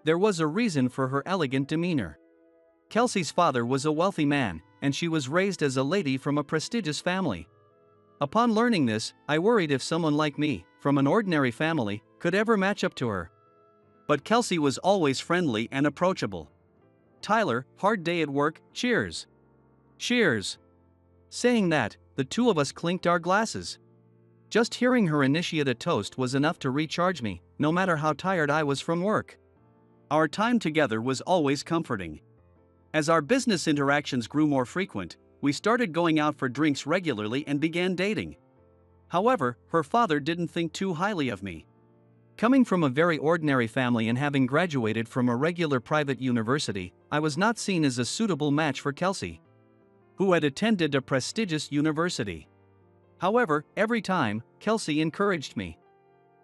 There was a reason for her elegant demeanor. Kelsey's father was a wealthy man, and she was raised as a lady from a prestigious family. Upon learning this, I worried if someone like me, from an ordinary family, could ever match up to her. But Kelsey was always friendly and approachable. "Tyler, hard day at work, cheers." "Cheers." Saying that, the two of us clinked our glasses. Just hearing her initiate a toast was enough to recharge me, no matter how tired I was from work. Our time together was always comforting. As our business interactions grew more frequent, we started going out for drinks regularly and began dating. However, her father didn't think too highly of me. Coming from a very ordinary family and having graduated from a regular private university, I was not seen as a suitable match for Kelsey, who had attended a prestigious university. However, every time, Kelsey encouraged me.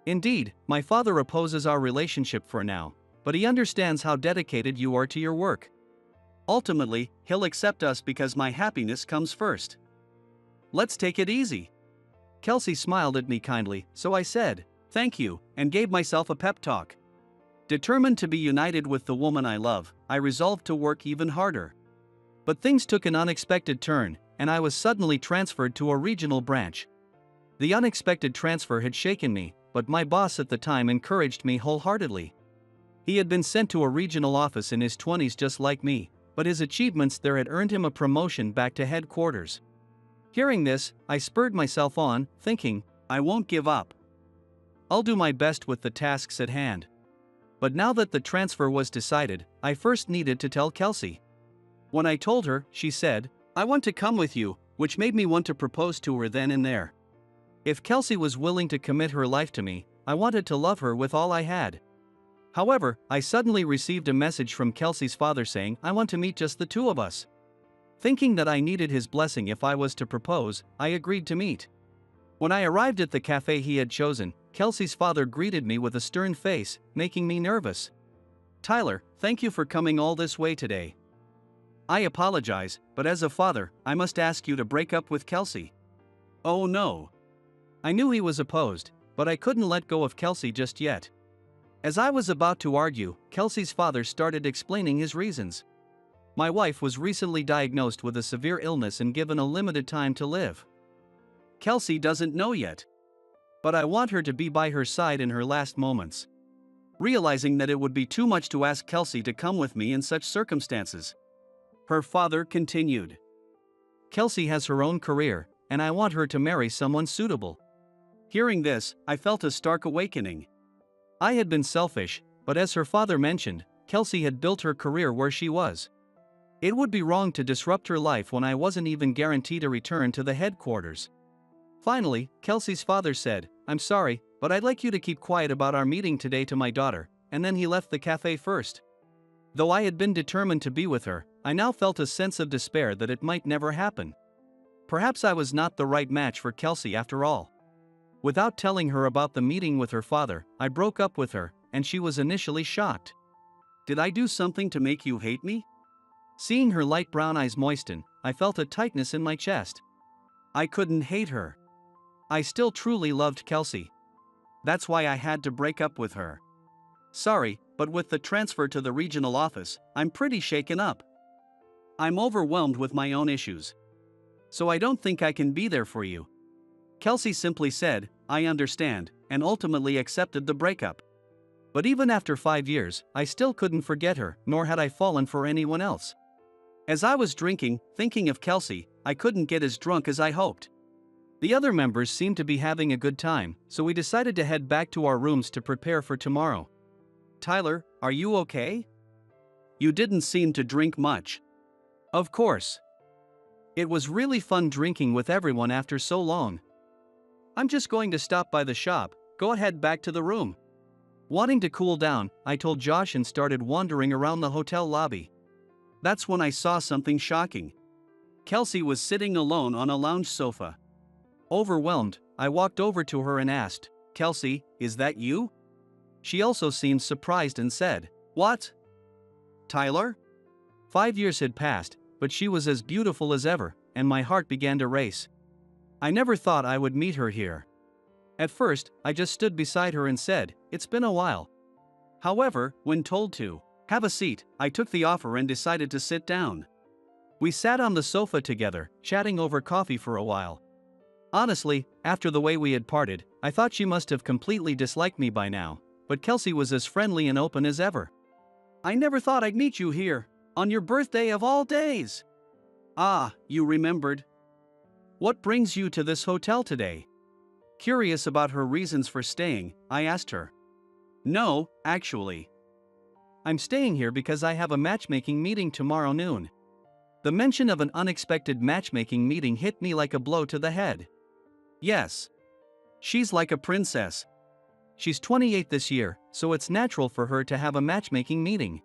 "Indeed, my father opposes our relationship for now, but he understands how dedicated you are to your work. Ultimately, he'll accept us because my happiness comes first. Let's take it easy." Kelsey smiled at me kindly, so I said, "Thank you," and gave myself a pep talk. Determined to be united with the woman I love, I resolved to work even harder. But things took an unexpected turn, and I was suddenly transferred to a regional branch. The unexpected transfer had shaken me, but my boss at the time encouraged me wholeheartedly. He had been sent to a regional office in his 20s just like me, but his achievements there had earned him a promotion back to headquarters. Hearing this, I spurred myself on, thinking, I won't give up. I'll do my best with the tasks at hand. But now that the transfer was decided, I first needed to tell Kelsey. When I told her, she said, I want to come with you, which made me want to propose to her then and there. If Kelsey was willing to commit her life to me, I wanted to love her with all I had. However, I suddenly received a message from Kelsey's father saying I want to meet just the two of us. Thinking that I needed his blessing if I was to propose, I agreed to meet. When I arrived at the cafe he had chosen, Kelsey's father greeted me with a stern face, making me nervous. Tyler, thank you for coming all this way today. I apologize, but as a father, I must ask you to break up with Kelsey. Oh no. I knew he was opposed, but I couldn't let go of Kelsey just yet. As I was about to argue, Kelsey's father started explaining his reasons. My wife was recently diagnosed with a severe illness and given a limited time to live. Kelsey doesn't know yet. But I want her to be by her side in her last moments. Realizing that it would be too much to ask Kelsey to come with me in such circumstances, her father continued. Kelsey has her own career, and I want her to marry someone suitable. Hearing this, I felt a stark awakening. I had been selfish, but as her father mentioned, Kelsey had built her career where she was. It would be wrong to disrupt her life when I wasn't even guaranteed a return to the headquarters. Finally, Kelsey's father said, I'm sorry, but I'd like you to keep quiet about our meeting today to my daughter, and then he left the cafe first. Though I had been determined to be with her, I now felt a sense of despair that it might never happen. Perhaps I was not the right match for Kelsey after all. Without telling her about the meeting with her father, I broke up with her, and she was initially shocked. Did I do something to make you hate me? Seeing her light brown eyes moisten, I felt a tightness in my chest. I couldn't hate her. I still truly loved Kelsey. That's why I had to break up with her. Sorry, but with the transfer to the regional office, I'm pretty shaken up. I'm overwhelmed with my own issues. So I don't think I can be there for you. Kelsey simply said, I understand, and ultimately accepted the breakup. But even after 5 years, I still couldn't forget her, nor had I fallen for anyone else. As I was drinking, thinking of Kelsey, I couldn't get as drunk as I hoped. The other members seemed to be having a good time, so we decided to head back to our rooms to prepare for tomorrow. Tyler, are you okay? You didn't seem to drink much. Of course. It was really fun drinking with everyone after so long. I'm just going to stop by the shop, go ahead back to the room. Wanting to cool down, I told Josh and started wandering around the hotel lobby. That's when I saw something shocking. Kelsey was sitting alone on a lounge sofa. Overwhelmed, I walked over to her and asked, Kelsey, is that you? She also seemed surprised and said, What? Tyler? 5 years had passed, but she was as beautiful as ever, and my heart began to race. I never thought I would meet her here. At first, I just stood beside her and said, It's been a while. However, when told to have a seat, I took the offer and decided to sit down. We sat on the sofa together, chatting over coffee for a while. Honestly, after the way we had parted, I thought she must have completely disliked me by now, but Kelsey was as friendly and open as ever. I never thought I'd meet you here, on your birthday of all days. Ah, you remembered. What brings you to this hotel today? Curious about her reasons for staying, I asked her. No, actually. I'm staying here because I have a matchmaking meeting tomorrow noon. The mention of an unexpected matchmaking meeting hit me like a blow to the head. Yes. She's like a princess. She's 28 this year, so it's natural for her to have a matchmaking meeting.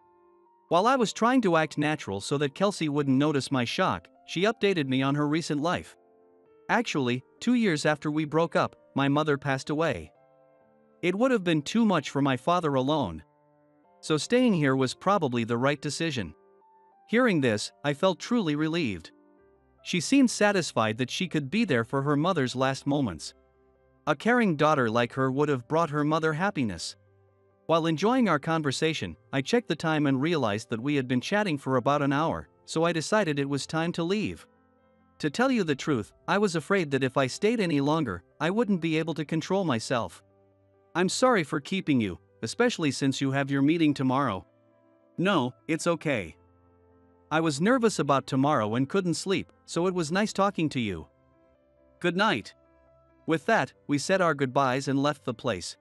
While I was trying to act natural so that Kelsey wouldn't notice my shock, she updated me on her recent life. Actually, 2 years after we broke up, my mother passed away. It would have been too much for my father alone. So staying here was probably the right decision. Hearing this, I felt truly relieved. She seemed satisfied that she could be there for her mother's last moments. A caring daughter like her would have brought her mother happiness. While enjoying our conversation, I checked the time and realized that we had been chatting for about an hour, so I decided it was time to leave. To tell you the truth, I was afraid that if I stayed any longer, I wouldn't be able to control myself. I'm sorry for keeping you, especially since you have your meeting tomorrow. No, it's okay. I was nervous about tomorrow and couldn't sleep, so it was nice talking to you. Good night. With that, we said our goodbyes and left the place.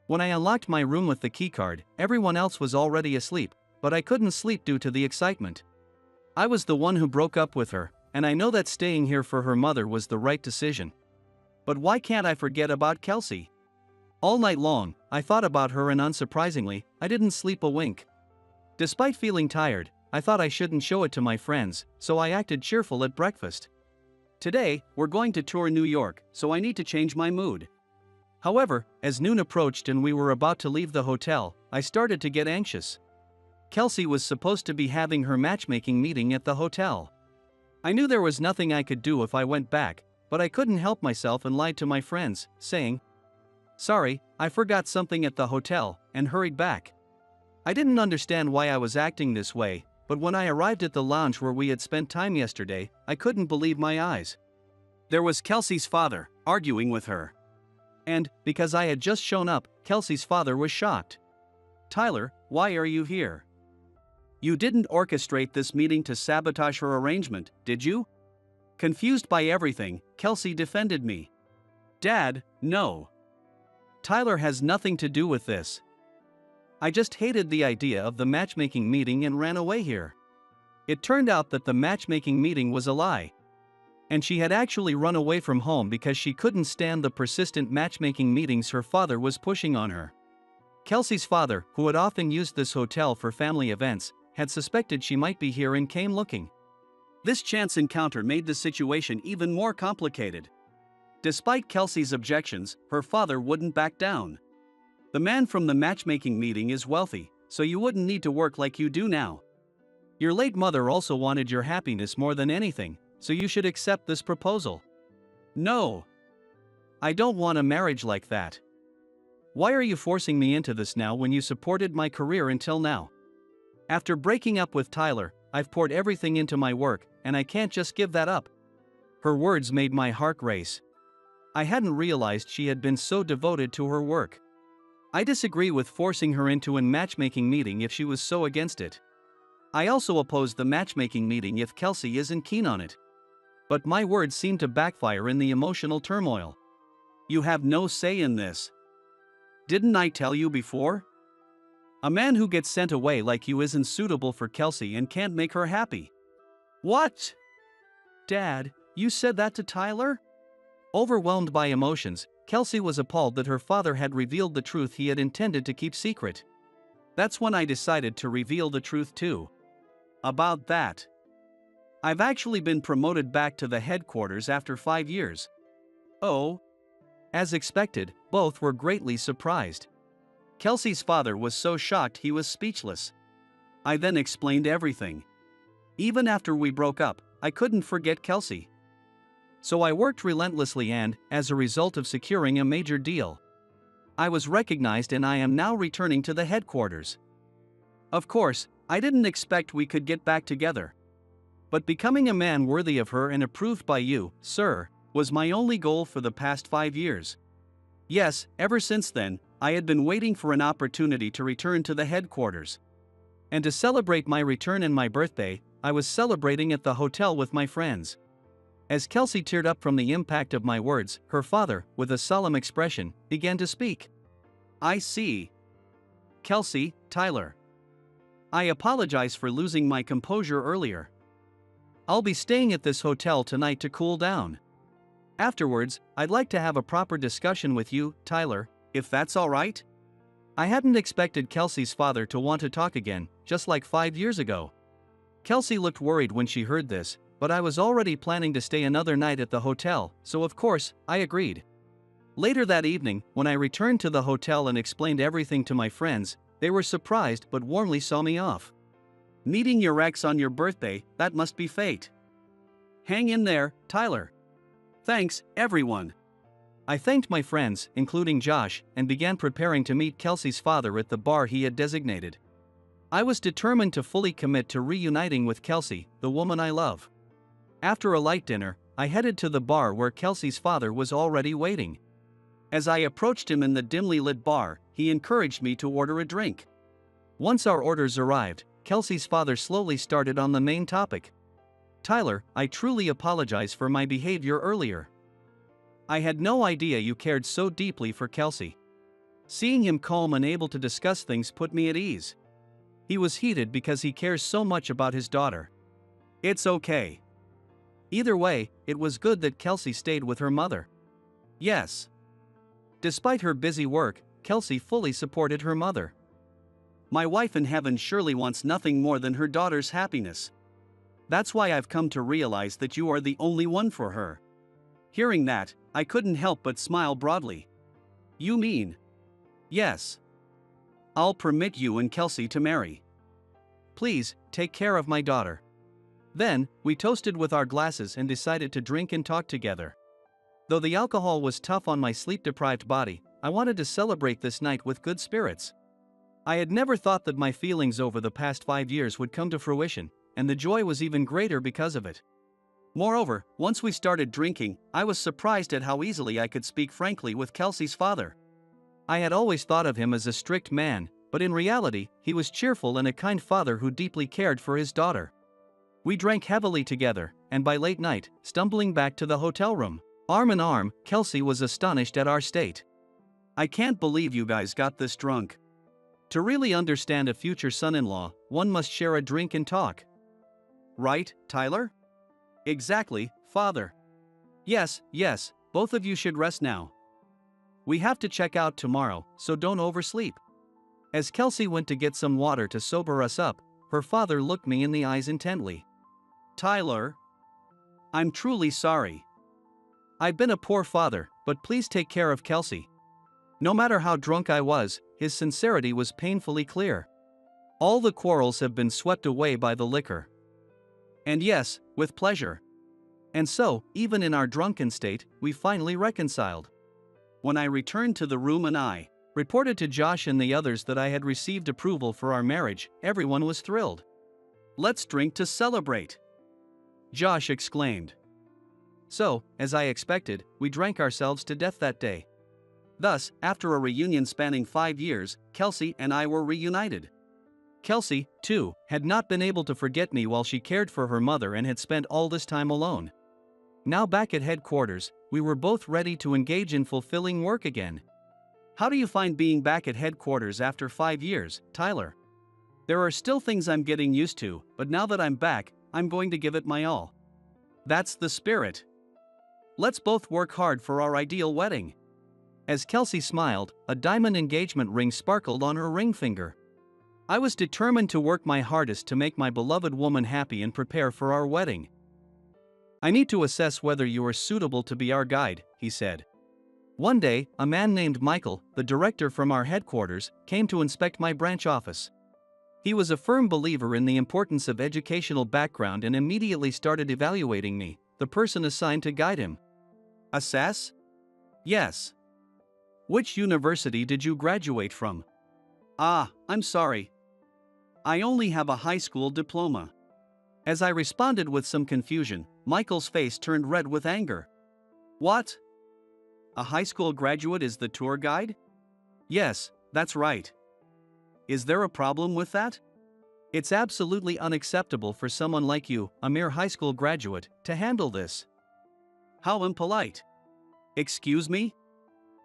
When I unlocked my room with the keycard, everyone else was already asleep, but I couldn't sleep due to the excitement. I was the one who broke up with her, and I know that staying here for her mother was the right decision. But why can't I forget about Kelsey? All night long, I thought about her and unsurprisingly, I didn't sleep a wink. Despite feeling tired, I thought I shouldn't show it to my friends, so I acted cheerful at breakfast. Today, we're going to tour New York, so I need to change my mood. However, as noon approached and we were about to leave the hotel, I started to get anxious. Kelsey was supposed to be having her matchmaking meeting at the hotel. I knew there was nothing I could do if I went back, but I couldn't help myself and lied to my friends, saying, "Sorry, I forgot something at the hotel," and hurried back. I didn't understand why I was acting this way, but when I arrived at the lounge where we had spent time yesterday, I couldn't believe my eyes. There was Kelsey's father, arguing with her. And, because I had just shown up, Kelsey's father was shocked. "Tyler, why are you here? You didn't orchestrate this meeting to sabotage her arrangement, did you?" Confused by everything, Kelsey defended me. "Dad, no. Tyler has nothing to do with this. I just hated the idea of the matchmaking meeting and ran away here." It turned out that the matchmaking meeting was a lie. And she had actually run away from home because she couldn't stand the persistent matchmaking meetings her father was pushing on her. Kelsey's father, who had often used this hotel for family events, had suspected she might be here and came looking. This chance encounter made the situation even more complicated. Despite Kelsey's objections, her father wouldn't back down. "The man from the matchmaking meeting is wealthy, so you wouldn't need to work like you do now. Your late mother also wanted your happiness more than anything, so you should accept this proposal." "No. I don't want a marriage like that. Why are you forcing me into this now when you supported my career until now? After breaking up with Tyler, I've poured everything into my work, and I can't just give that up." Her words made my heart race. I hadn't realized she had been so devoted to her work. I disagree with forcing her into a matchmaking meeting if she was so against it. I also oppose the matchmaking meeting if Kelsey isn't keen on it. But my words seemed to backfire in the emotional turmoil. "You have no say in this. Didn't I tell you before? A man who gets sent away like you isn't suitable for Kelsey and can't make her happy." "What? Dad, you said that to Tyler?" Overwhelmed by emotions, Kelsey was appalled that her father had revealed the truth he had intended to keep secret. That's when I decided to reveal the truth too. About that. I've actually been promoted back to the headquarters after 5 years. Oh. As expected, both were greatly surprised. Kelsey's father was so shocked he was speechless. I then explained everything. Even after we broke up, I couldn't forget Kelsey. So I worked relentlessly and, as a result of securing a major deal, I was recognized and I am now returning to the headquarters. Of course, I didn't expect we could get back together. But becoming a man worthy of her and approved by you, sir, was my only goal for the past 5 years. Yes, ever since then, I had been waiting for an opportunity to return to the headquarters. And to celebrate my return and my birthday, I was celebrating at the hotel with my friends. As Kelsey teared up from the impact of my words, her father, with a solemn expression, began to speak. "I see. Kelsey, Tyler. I apologize for losing my composure earlier. I'll be staying at this hotel tonight to cool down. Afterwards, I'd like to have a proper discussion with you, Tyler, if that's all right." I hadn't expected Kelsey's father to want to talk again, just like 5 years ago. Kelsey looked worried when she heard this, but I was already planning to stay another night at the hotel, so of course, I agreed. Later that evening, when I returned to the hotel and explained everything to my friends, they were surprised but warmly saw me off. "Meeting your ex on your birthday, that must be fate. Hang in there, Tyler. Thanks, everyone." I thanked my friends, including Josh, and began preparing to meet Kelsey's father at the bar he had designated. I was determined to fully commit to reuniting with Kelsey, the woman I love. After a light dinner, I headed to the bar where Kelsey's father was already waiting. As I approached him in the dimly lit bar, he encouraged me to order a drink. Once our orders arrived, Kelsey's father slowly started on the main topic. "Tyler, I truly apologize for my behavior earlier. I had no idea you cared so deeply for Kelsey." Seeing him calm and able to discuss things put me at ease. He was heated because he cares so much about his daughter. "It's okay. Either way, it was good that Kelsey stayed with her mother." Yes. Despite her busy work, Kelsey fully supported her mother. "My wife in heaven surely wants nothing more than her daughter's happiness. That's why I've come to realize that you are the only one for her." Hearing that, I couldn't help but smile broadly. "You mean?" "Yes. I'll permit you and Kelsey to marry. Please, take care of my daughter." Then, we toasted with our glasses and decided to drink and talk together. Though the alcohol was tough on my sleep-deprived body, I wanted to celebrate this night with good spirits. I had never thought that my feelings over the past 5 years would come to fruition, and the joy was even greater because of it. Moreover, once we started drinking, I was surprised at how easily I could speak frankly with Kelsey's father. I had always thought of him as a strict man, but in reality, he was cheerful and a kind father who deeply cared for his daughter. We drank heavily together, and by late night, stumbling back to the hotel room, arm in arm, Kelsey was astonished at our state. "I can't believe you guys got this drunk." To really understand a future son-in-law, one must share a drink and talk. "Right, Tyler?" "Exactly, father." Yes, both of you should rest now. We have to check out tomorrow, so don't oversleep." As Kelsey went to get some water to sober us up, her father looked me in the eyes intently. "Tyler, I'm truly sorry. I've been a poor father, but please take care of Kelsey." No matter how drunk I was, his sincerity was painfully clear. All the quarrels have been swept away by the liquor. And yes, with pleasure. And so, even in our drunken state, we finally reconciled. When I returned to the room and I reported to Josh and the others that I had received approval for our marriage, everyone was thrilled. "Let's drink to celebrate," Josh exclaimed. So, as I expected, we drank ourselves to death that day. Thus, after a reunion spanning 5 years, Kelsey and I were reunited. Kelsey, too, had not been able to forget me while she cared for her mother and had spent all this time alone. Now back at headquarters, we were both ready to engage in fulfilling work again. How do you find being back at headquarters after 5 years, Tyler? There are still things I'm getting used to, but now that I'm back, I'm going to give it my all. That's the spirit. Let's both work hard for our ideal wedding. As Kelsey smiled, a diamond engagement ring sparkled on her ring finger. I was determined to work my hardest to make my beloved woman happy and prepare for our wedding. "I need to assess whether you are suitable to be our guide," he said. One day, a man named Michael, the director from our headquarters, came to inspect my branch office. He was a firm believer in the importance of educational background and immediately started evaluating me, the person assigned to guide him. "Assess?" "Yes." "Which university did you graduate from?" I'm sorry. I only have a high school diploma." As I responded with some confusion, Michael's face turned red with anger. "What? A high school graduate is the tour guide?" "Yes, that's right." "Is there a problem with that?" "It's absolutely unacceptable for someone like you, a mere high school graduate, to handle this." "How impolite." "Excuse me?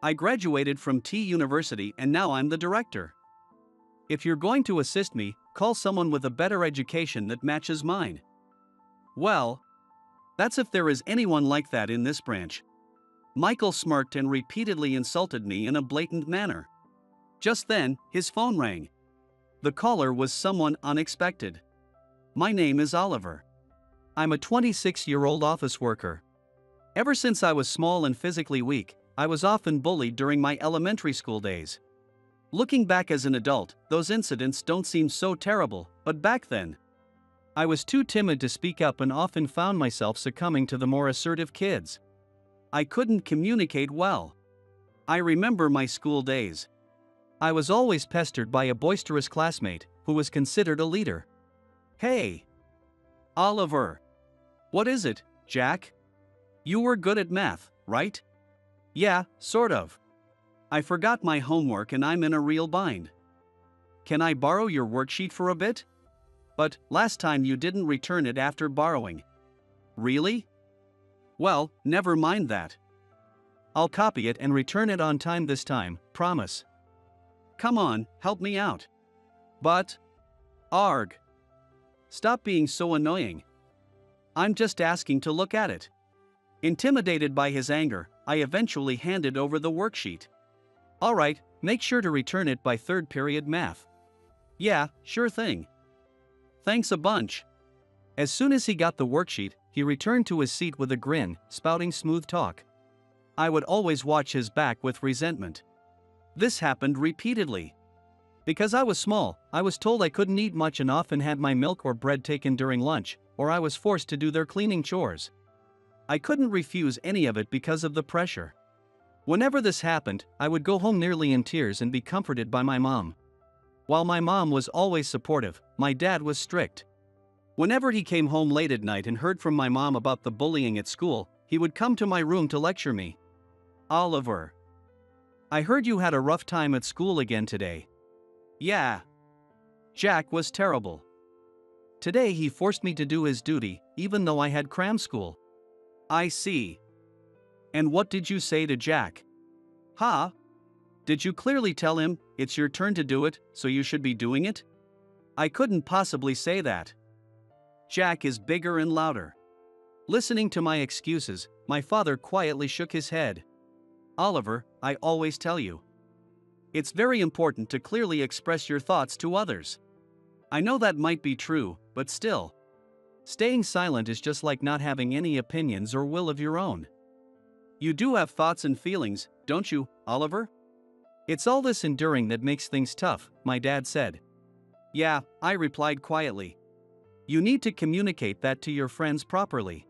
I graduated from T University and now I'm the director. If you're going to assist me, call someone with a better education that matches mine." "Well, that's if there is anyone like that in this branch." Michael smirked and repeatedly insulted me in a blatant manner. Just then, his phone rang. The caller was someone unexpected. "My name is Oliver. I'm a 26-year-old office worker. Ever since I was small and physically weak, I was often bullied during my elementary school days. Looking back as an adult, those incidents don't seem so terrible, but back then, I was too timid to speak up and often found myself succumbing to the more assertive kids. I couldn't communicate well. I remember my school days. I was always pestered by a boisterous classmate who was considered a leader. "Hey, Oliver. What is it, Jack? You were good at math, right? Yeah, sort of. I forgot my homework and I'm in a real bind. Can I borrow your worksheet for a bit? But last time you didn't return it after borrowing. Really? Well, never mind that. I'll copy it and return it on time this time, promise. Come on, help me out. But... Arg. Stop being so annoying. I'm just asking to look at it. Intimidated by his anger, I eventually handed over the worksheet. Alright, make sure to return it by third period math. Yeah, sure thing. Thanks a bunch. As soon as he got the worksheet, he returned to his seat with a grin, spouting smooth talk. I would always watch his back with resentment. This happened repeatedly. Because I was small, I was told I couldn't eat much and often had my milk or bread taken during lunch, or I was forced to do their cleaning chores. I couldn't refuse any of it because of the pressure. Whenever this happened, I would go home nearly in tears and be comforted by my mom. While my mom was always supportive, my dad was strict. Whenever he came home late at night and heard from my mom about the bullying at school, he would come to my room to lecture me. Oliver. I heard you had a rough time at school again today. Yeah. Jack was terrible. Today he forced me to do his duty, even though I had cram school. I see. And what did you say to Jack? Huh? Did you clearly tell him, it's your turn to do it, so you should be doing it? I couldn't possibly say that. Jack is bigger and louder. Listening to my excuses, my father quietly shook his head. Oliver, I always tell you. It's very important to clearly express your thoughts to others. I know that might be true, but still. Staying silent is just like not having any opinions or will of your own. You do have thoughts and feelings, don't you, Oliver? It's all this enduring that makes things tough, my dad said. Yeah, I replied quietly. You need to communicate that to your friends properly.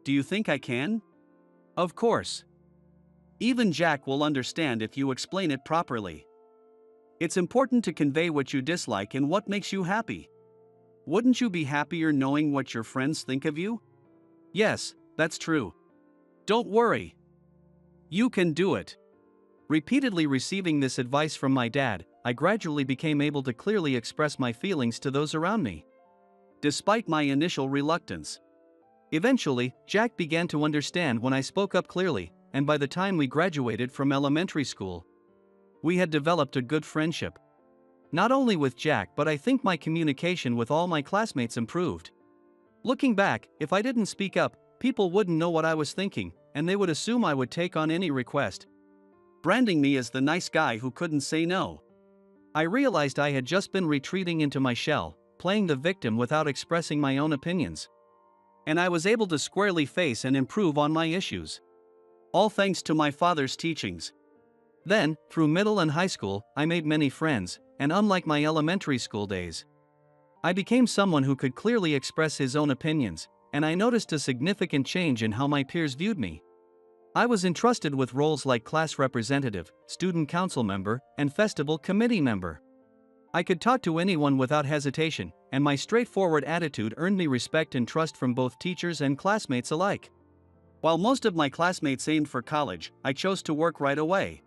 Do you think I can? Of course. Even Jack will understand if you explain it properly. It's important to convey what you dislike and what makes you happy. Wouldn't you be happier knowing what your friends think of you? Yes, that's true. Don't worry. You can do it. Repeatedly receiving this advice from my dad, I gradually became able to clearly express my feelings to those around me. Despite my initial reluctance. Eventually, Jack began to understand when I spoke up clearly, and by the time we graduated from elementary school, we had developed a good friendship. Not only with Jack, but I think my communication with all my classmates improved. Looking back, if I didn't speak up, people wouldn't know what I was thinking, and they would assume I would take on any request, branding me as the nice guy who couldn't say no. I realized I had just been retreating into my shell, playing the victim without expressing my own opinions. And I was able to squarely face and improve on my issues. All thanks to my father's teachings. Then, through middle and high school, I made many friends, and unlike my elementary school days, I became someone who could clearly express his own opinions, and I noticed a significant change in how my peers viewed me. I was entrusted with roles like class representative, student council member, and festival committee member. I could talk to anyone without hesitation, and my straightforward attitude earned me respect and trust from both teachers and classmates alike. While most of my classmates aimed for college, I chose to work right away.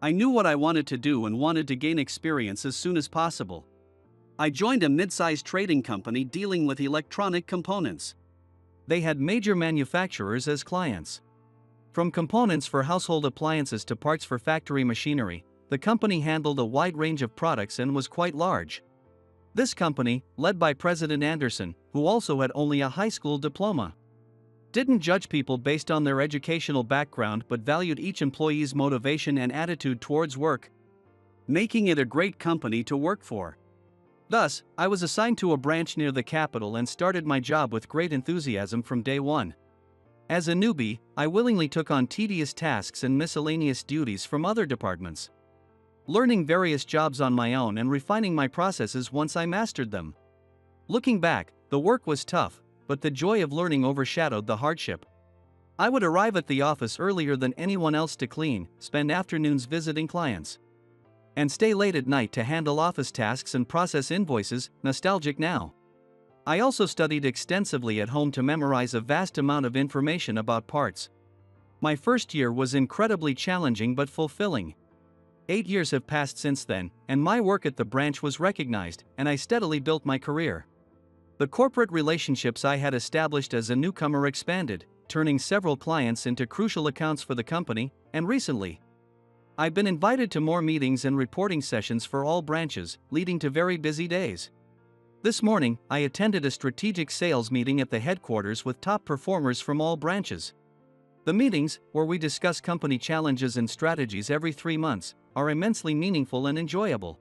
I knew what I wanted to do and wanted to gain experience as soon as possible. I joined a mid-sized trading company dealing with electronic components. They had major manufacturers as clients. From components for household appliances to parts for factory machinery, the company handled a wide range of products and was quite large. This company, led by President Anderson, who also had only a high school diploma, didn't judge people based on their educational background but valued each employee's motivation and attitude towards work, making it a great company to work for. Thus, I was assigned to a branch near the capital and started my job with great enthusiasm from day one. As a newbie, I willingly took on tedious tasks and miscellaneous duties from other departments, learning various jobs on my own and refining my processes once I mastered them. Looking back, the work was tough, but the joy of learning overshadowed the hardship. I would arrive at the office earlier than anyone else to clean, spend afternoons visiting clients, and stay late at night to handle office tasks and process invoices, nostalgic now. I also studied extensively at home to memorize a vast amount of information about parts. My first year was incredibly challenging but fulfilling. 8 years have passed since then, and my work at the branch was recognized, and I steadily built my career. The corporate relationships I had established as a newcomer expanded, turning several clients into crucial accounts for the company, and recently, I've been invited to more meetings and reporting sessions for all branches, leading to very busy days. This morning, I attended a strategic sales meeting at the headquarters with top performers from all branches. The meetings, where we discuss company challenges and strategies every 3 months, are immensely meaningful and enjoyable.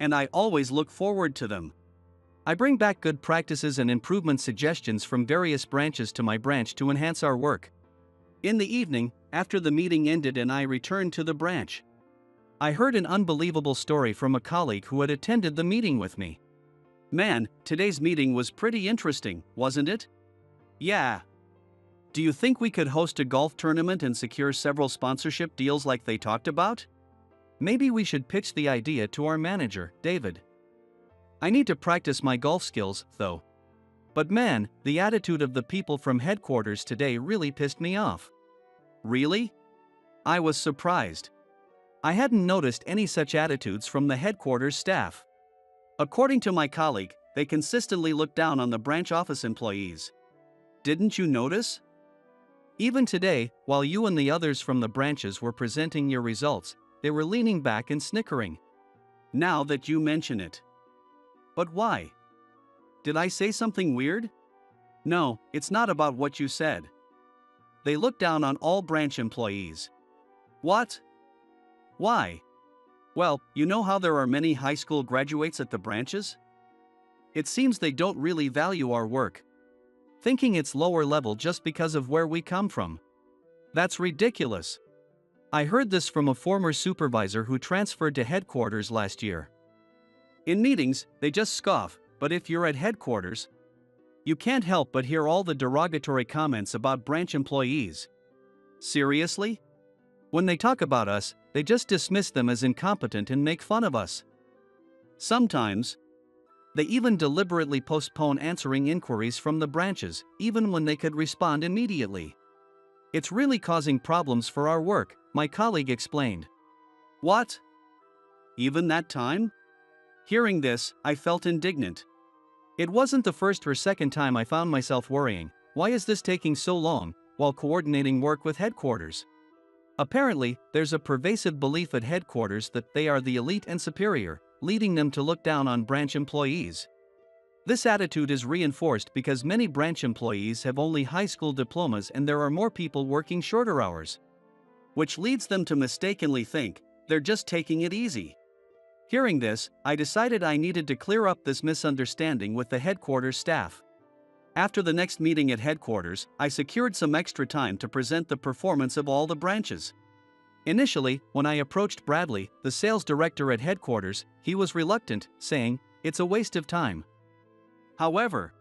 And I always look forward to them. I bring back good practices and improvement suggestions from various branches to my branch to enhance our work. In the evening, after the meeting ended and I returned to the branch, I heard an unbelievable story from a colleague who had attended the meeting with me. Man, today's meeting was pretty interesting, wasn't it? Yeah. Do you think we could host a golf tournament and secure several sponsorship deals like they talked about? Maybe we should pitch the idea to our manager, David. I need to practice my golf skills, though. But man, the attitude of the people from headquarters today really pissed me off. Really? I was surprised. I hadn't noticed any such attitudes from the headquarters staff. According to my colleague, they consistently look down on the branch office employees. Didn't you notice? Even today, while you and the others from the branches were presenting your results, they were leaning back and snickering. Now that you mention it. But why? Did I say something weird? No, it's not about what you said. They look down on all branch employees. What? Why? Well, you know how there are many high school graduates at the branches? It seems they don't really value our work, thinking it's lower level just because of where we come from. That's ridiculous. I heard this from a former supervisor who transferred to headquarters last year. In meetings, they just scoff, but if you're at headquarters, you can't help but hear all the derogatory comments about branch employees. Seriously? When they talk about us, they just dismiss them as incompetent and make fun of us. Sometimes, they even deliberately postpone answering inquiries from the branches, even when they could respond immediately. It's really causing problems for our work, my colleague explained. What? Even that time? Hearing this, I felt indignant. It wasn't the first or second time I found myself worrying, why is this taking so long, while coordinating work with headquarters? Apparently, there's a pervasive belief at headquarters that they are the elite and superior, leading them to look down on branch employees. This attitude is reinforced because many branch employees have only high school diplomas and there are more people working shorter hours, which leads them to mistakenly think they're just taking it easy. Hearing this, I decided I needed to clear up this misunderstanding with the headquarters staff. After the next meeting at headquarters, I secured some extra time to present the performance of all the branches. Initially, when I approached Bradley, the sales director at headquarters, he was reluctant, saying, "It's a waste of time." However,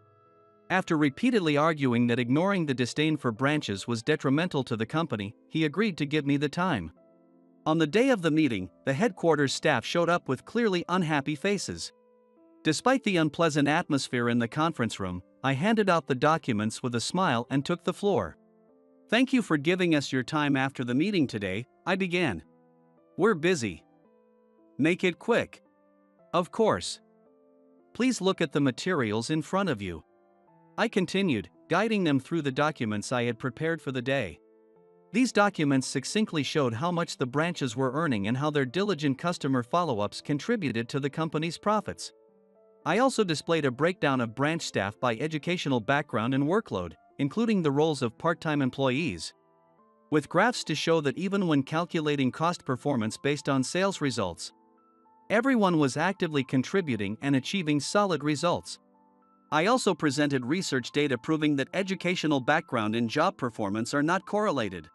after repeatedly arguing that ignoring the disdain for branches was detrimental to the company, he agreed to give me the time. On the day of the meeting, the headquarters staff showed up with clearly unhappy faces. Despite the unpleasant atmosphere in the conference room, I handed out the documents with a smile and took the floor. "Thank you for giving us your time after the meeting today," I began. "We're busy. Make it quick." "Of course. Please look at the materials in front of you," I continued, guiding them through the documents I had prepared for the day. These documents succinctly showed how much the branches were earning and how their diligent customer follow-ups contributed to the company's profits. I also displayed a breakdown of branch staff by educational background and workload, including the roles of part-time employees, with graphs to show that even when calculating cost performance based on sales results, everyone was actively contributing and achieving solid results. I also presented research data proving that educational background and job performance are not correlated.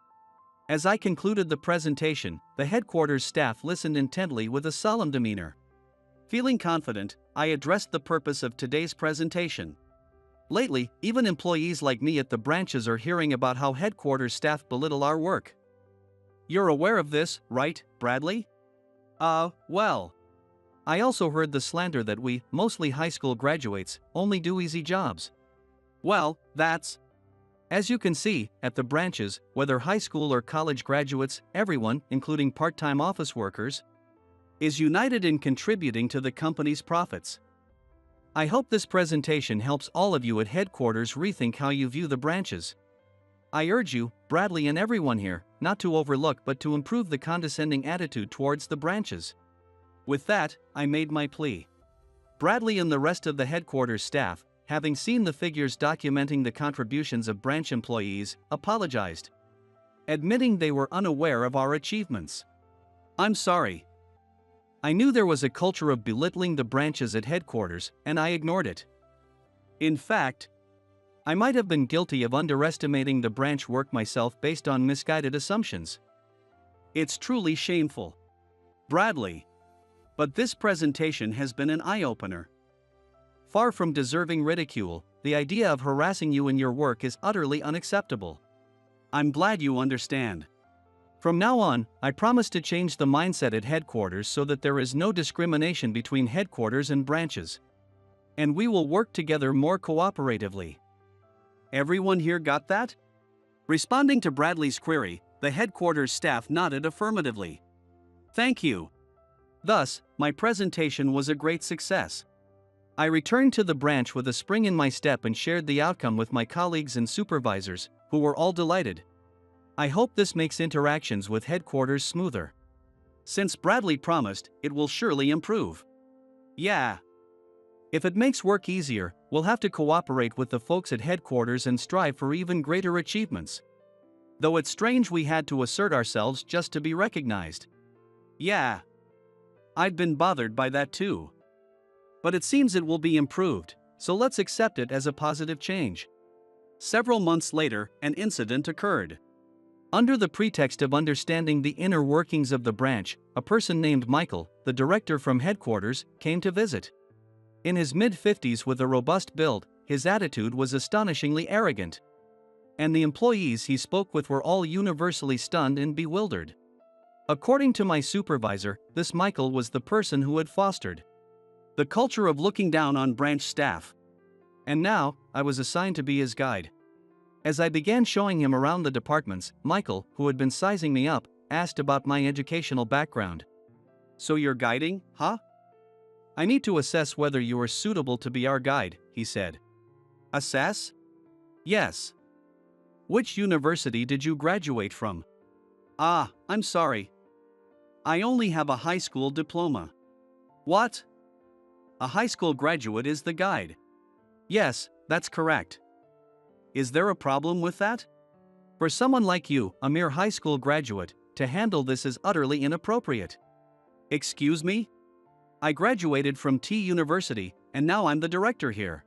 As I concluded the presentation, the headquarters staff listened intently with a solemn demeanor. Feeling confident, I addressed the purpose of today's presentation. Lately, even employees like me at the branches are hearing about how headquarters staff belittle our work. You're aware of this, right, Bradley? Well, I also heard the slander that we, mostly high school graduates, only do easy jobs. Well, that's. As you can see, at the branches, whether high school or college graduates, everyone, including part-time office workers, is united in contributing to the company's profits. I hope this presentation helps all of you at headquarters rethink how you view the branches. I urge you, Bradley and everyone here, not to overlook but to improve the condescending attitude towards the branches. With that, I made my plea. Bradley and the rest of the headquarters staff, having seen the figures documenting the contributions of branch employees, apologized, admitting they were unaware of our achievements. I'm sorry. I knew there was a culture of belittling the branches at headquarters, and I ignored it. In fact, I might have been guilty of underestimating the branch work myself based on misguided assumptions. It's truly shameful. Bradley. But this presentation has been an eye-opener. Far from deserving ridicule, the idea of harassing you in your work is utterly unacceptable. I'm glad you understand. From now on, I promise to change the mindset at headquarters so that there is no discrimination between headquarters and branches. And we will work together more cooperatively. Everyone here got that? Responding to Bradley's query, the headquarters staff nodded affirmatively. Thank you. Thus, my presentation was a great success. I returned to the branch with a spring in my step and shared the outcome with my colleagues and supervisors, who were all delighted. I hope this makes interactions with headquarters smoother. Since Bradley promised, it will surely improve. Yeah. If it makes work easier, we'll have to cooperate with the folks at headquarters and strive for even greater achievements. Though it's strange we had to assert ourselves just to be recognized. Yeah. I'd been bothered by that too. But it seems it will be improved, so let's accept it as a positive change. Several months later, an incident occurred. Under the pretext of understanding the inner workings of the branch, a person named Michael, the director from headquarters, came to visit. In his mid-50s with a robust build, his attitude was astonishingly arrogant. And the employees he spoke with were all universally stunned and bewildered. According to my supervisor, this Michael was the person who had fostered the culture of looking down on branch staff. And now, I was assigned to be his guide. As I began showing him around the departments, Michael, who had been sizing me up, asked about my educational background. So you're guiding, huh? I need to assess whether you are suitable to be our guide, he said. Assess? Yes. Which university did you graduate from? Ah, I'm sorry. I only have a high school diploma. What? A high school graduate is the guide. Yes, that's correct. Is there a problem with that? For someone like you, a mere high school graduate, to handle this is utterly inappropriate. Excuse me? I graduated from T University, and now I'm the director here.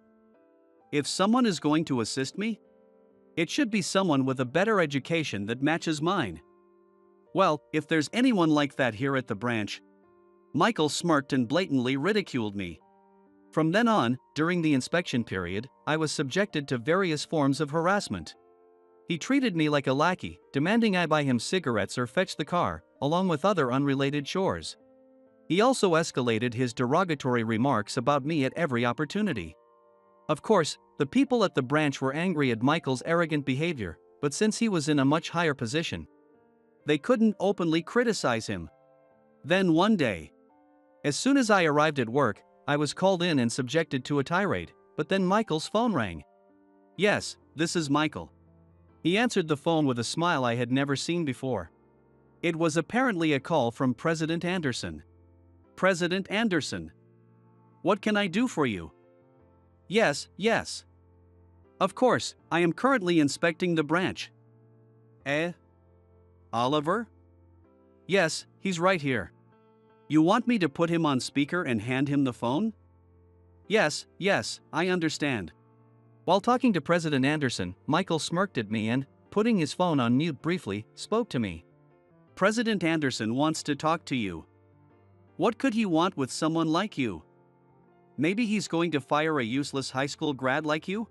If someone is going to assist me, it should be someone with a better education that matches mine. Well, if there's anyone like that here at the branch. Michael smirked and blatantly ridiculed me. From then on, during the inspection period, I was subjected to various forms of harassment. He treated me like a lackey, demanding I buy him cigarettes or fetch the car, along with other unrelated chores. He also escalated his derogatory remarks about me at every opportunity. Of course, the people at the branch were angry at Michael's arrogant behavior, but since he was in a much higher position, they couldn't openly criticize him. Then one day, as soon as I arrived at work, I was called in and subjected to a tirade, but then Michael's phone rang. Yes, this is Michael. He answered the phone with a smile I had never seen before. It was apparently a call from President Anderson. President Anderson. What can I do for you? Yes. Of course, I am currently inspecting the branch. Oliver? Yes, he's right here. You want me to put him on speaker and hand him the phone? Yes, I understand. While talking to President Anderson, Michael smirked at me and, putting his phone on mute briefly, spoke to me. President Anderson wants to talk to you. What could he want with someone like you? Maybe he's going to fire a useless high school grad like you?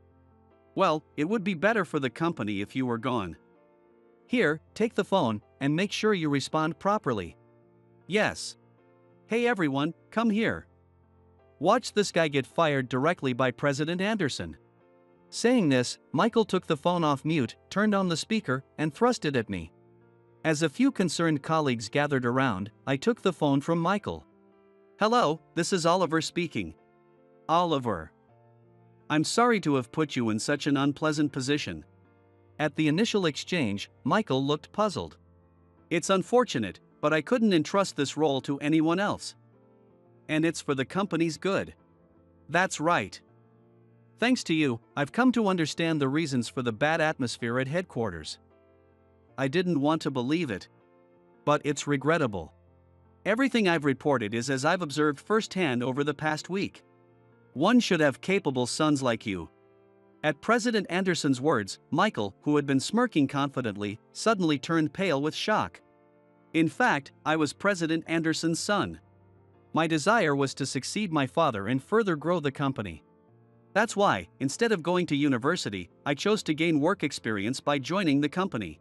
Well, it would be better for the company if you were gone. Here, take the phone, and make sure you respond properly. Yes. "Hey everyone, come here. Watch this guy get fired directly by President Anderson." Saying this, Michael took the phone off mute, turned on the speaker, and thrust it at me. As a few concerned colleagues gathered around, I took the phone from Michael. "Hello, this is Oliver speaking." "Oliver. I'm sorry to have put you in such an unpleasant position." At the initial exchange, Michael looked puzzled. "It's unfortunate, but I couldn't entrust this role to anyone else. And it's for the company's good." "That's right. Thanks to you, I've come to understand the reasons for the bad atmosphere at headquarters." I didn't want to believe it. But it's regrettable. Everything I've reported is as I've observed firsthand over the past week. One should have capable sons like you. At President Anderson's words, Michael, who had been smirking confidently, suddenly turned pale with shock. In fact, I was President Anderson's son. My desire was to succeed my father and further grow the company. That's why, instead of going to university, I chose to gain work experience by joining the company.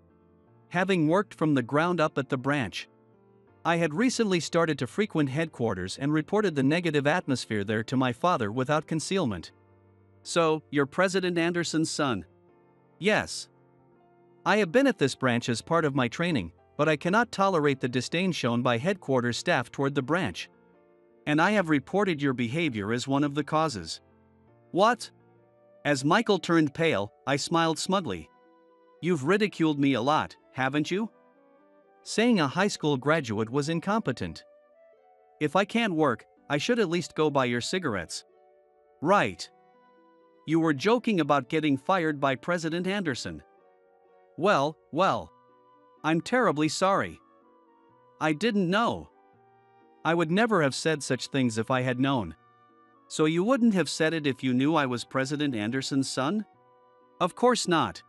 Having worked from the ground up at the branch, I had recently started to frequent headquarters and reported the negative atmosphere there to my father without concealment. "So, you're President Anderson's son?" "Yes. I have been at this branch as part of my training, but I cannot tolerate the disdain shown by headquarters staff toward the branch. And I have reported your behavior as one of the causes." "What?" As Michael turned pale, I smiled smugly. "You've ridiculed me a lot, haven't you? Saying a high school graduate was incompetent. If I can't work, I should at least go buy your cigarettes." "Right. You were joking about getting fired by President Anderson." Well, I'm terribly sorry. I didn't know. I would never have said such things if I had known." "So you wouldn't have said it if you knew I was President Anderson's son?" "Of course not.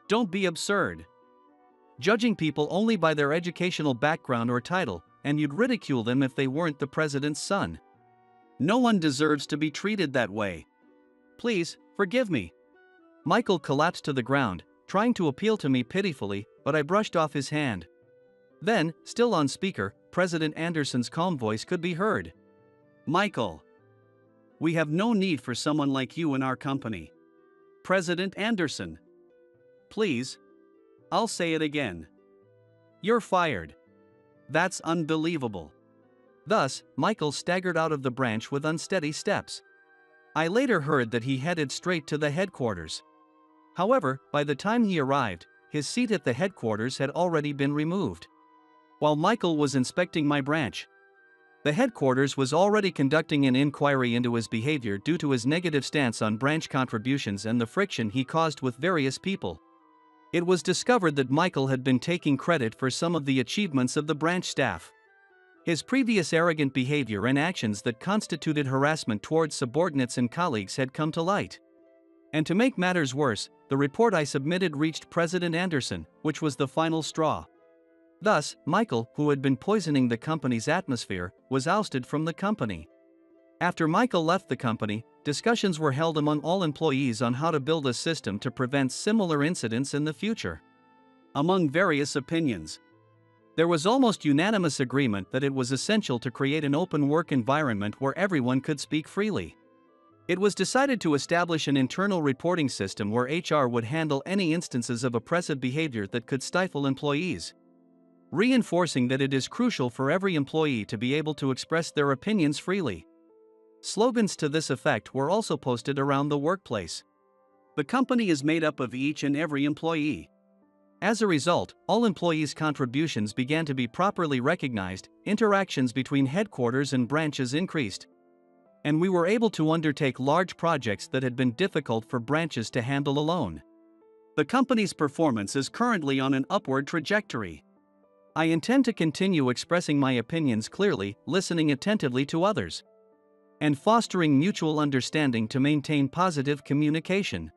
Don't be absurd. Judging people only by their educational background or title, and you'd ridicule them if they weren't the president's son. No one deserves to be treated that way. Please, forgive me." Michael collapsed to the ground, trying to appeal to me pitifully, but I brushed off his hand. Then, still on speaker, President Anderson's calm voice could be heard. "Michael, we have no need for someone like you in our company. President Anderson. Please. I'll say it again. You're fired." "That's unbelievable." Thus, Michael staggered out of the branch with unsteady steps. I later heard that he headed straight to the headquarters. However, by the time he arrived, his seat at the headquarters had already been removed. While Michael was inspecting my branch, the headquarters was already conducting an inquiry into his behavior due to his negative stance on branch contributions and the friction he caused with various people. It was discovered that Michael had been taking credit for some of the achievements of the branch staff. His previous arrogant behavior and actions that constituted harassment towards subordinates and colleagues had come to light. And to make matters worse, the report I submitted reached President Anderson, which was the final straw. Thus, Michael, who had been poisoning the company's atmosphere, was ousted from the company. After Michael left the company, discussions were held among all employees on how to build a system to prevent similar incidents in the future. Among various opinions, there was almost unanimous agreement that it was essential to create an open work environment where everyone could speak freely. It was decided to establish an internal reporting system where HR would handle any instances of oppressive behavior that could stifle employees, reinforcing that it is crucial for every employee to be able to express their opinions freely. Slogans to this effect were also posted around the workplace. The company is made up of each and every employee. As a result, all employees' contributions began to be properly recognized, interactions between headquarters and branches increased, and we were able to undertake large projects that had been difficult for branches to handle alone. The company's performance is currently on an upward trajectory. I intend to continue expressing my opinions clearly, listening attentively to others, and fostering mutual understanding to maintain positive communication.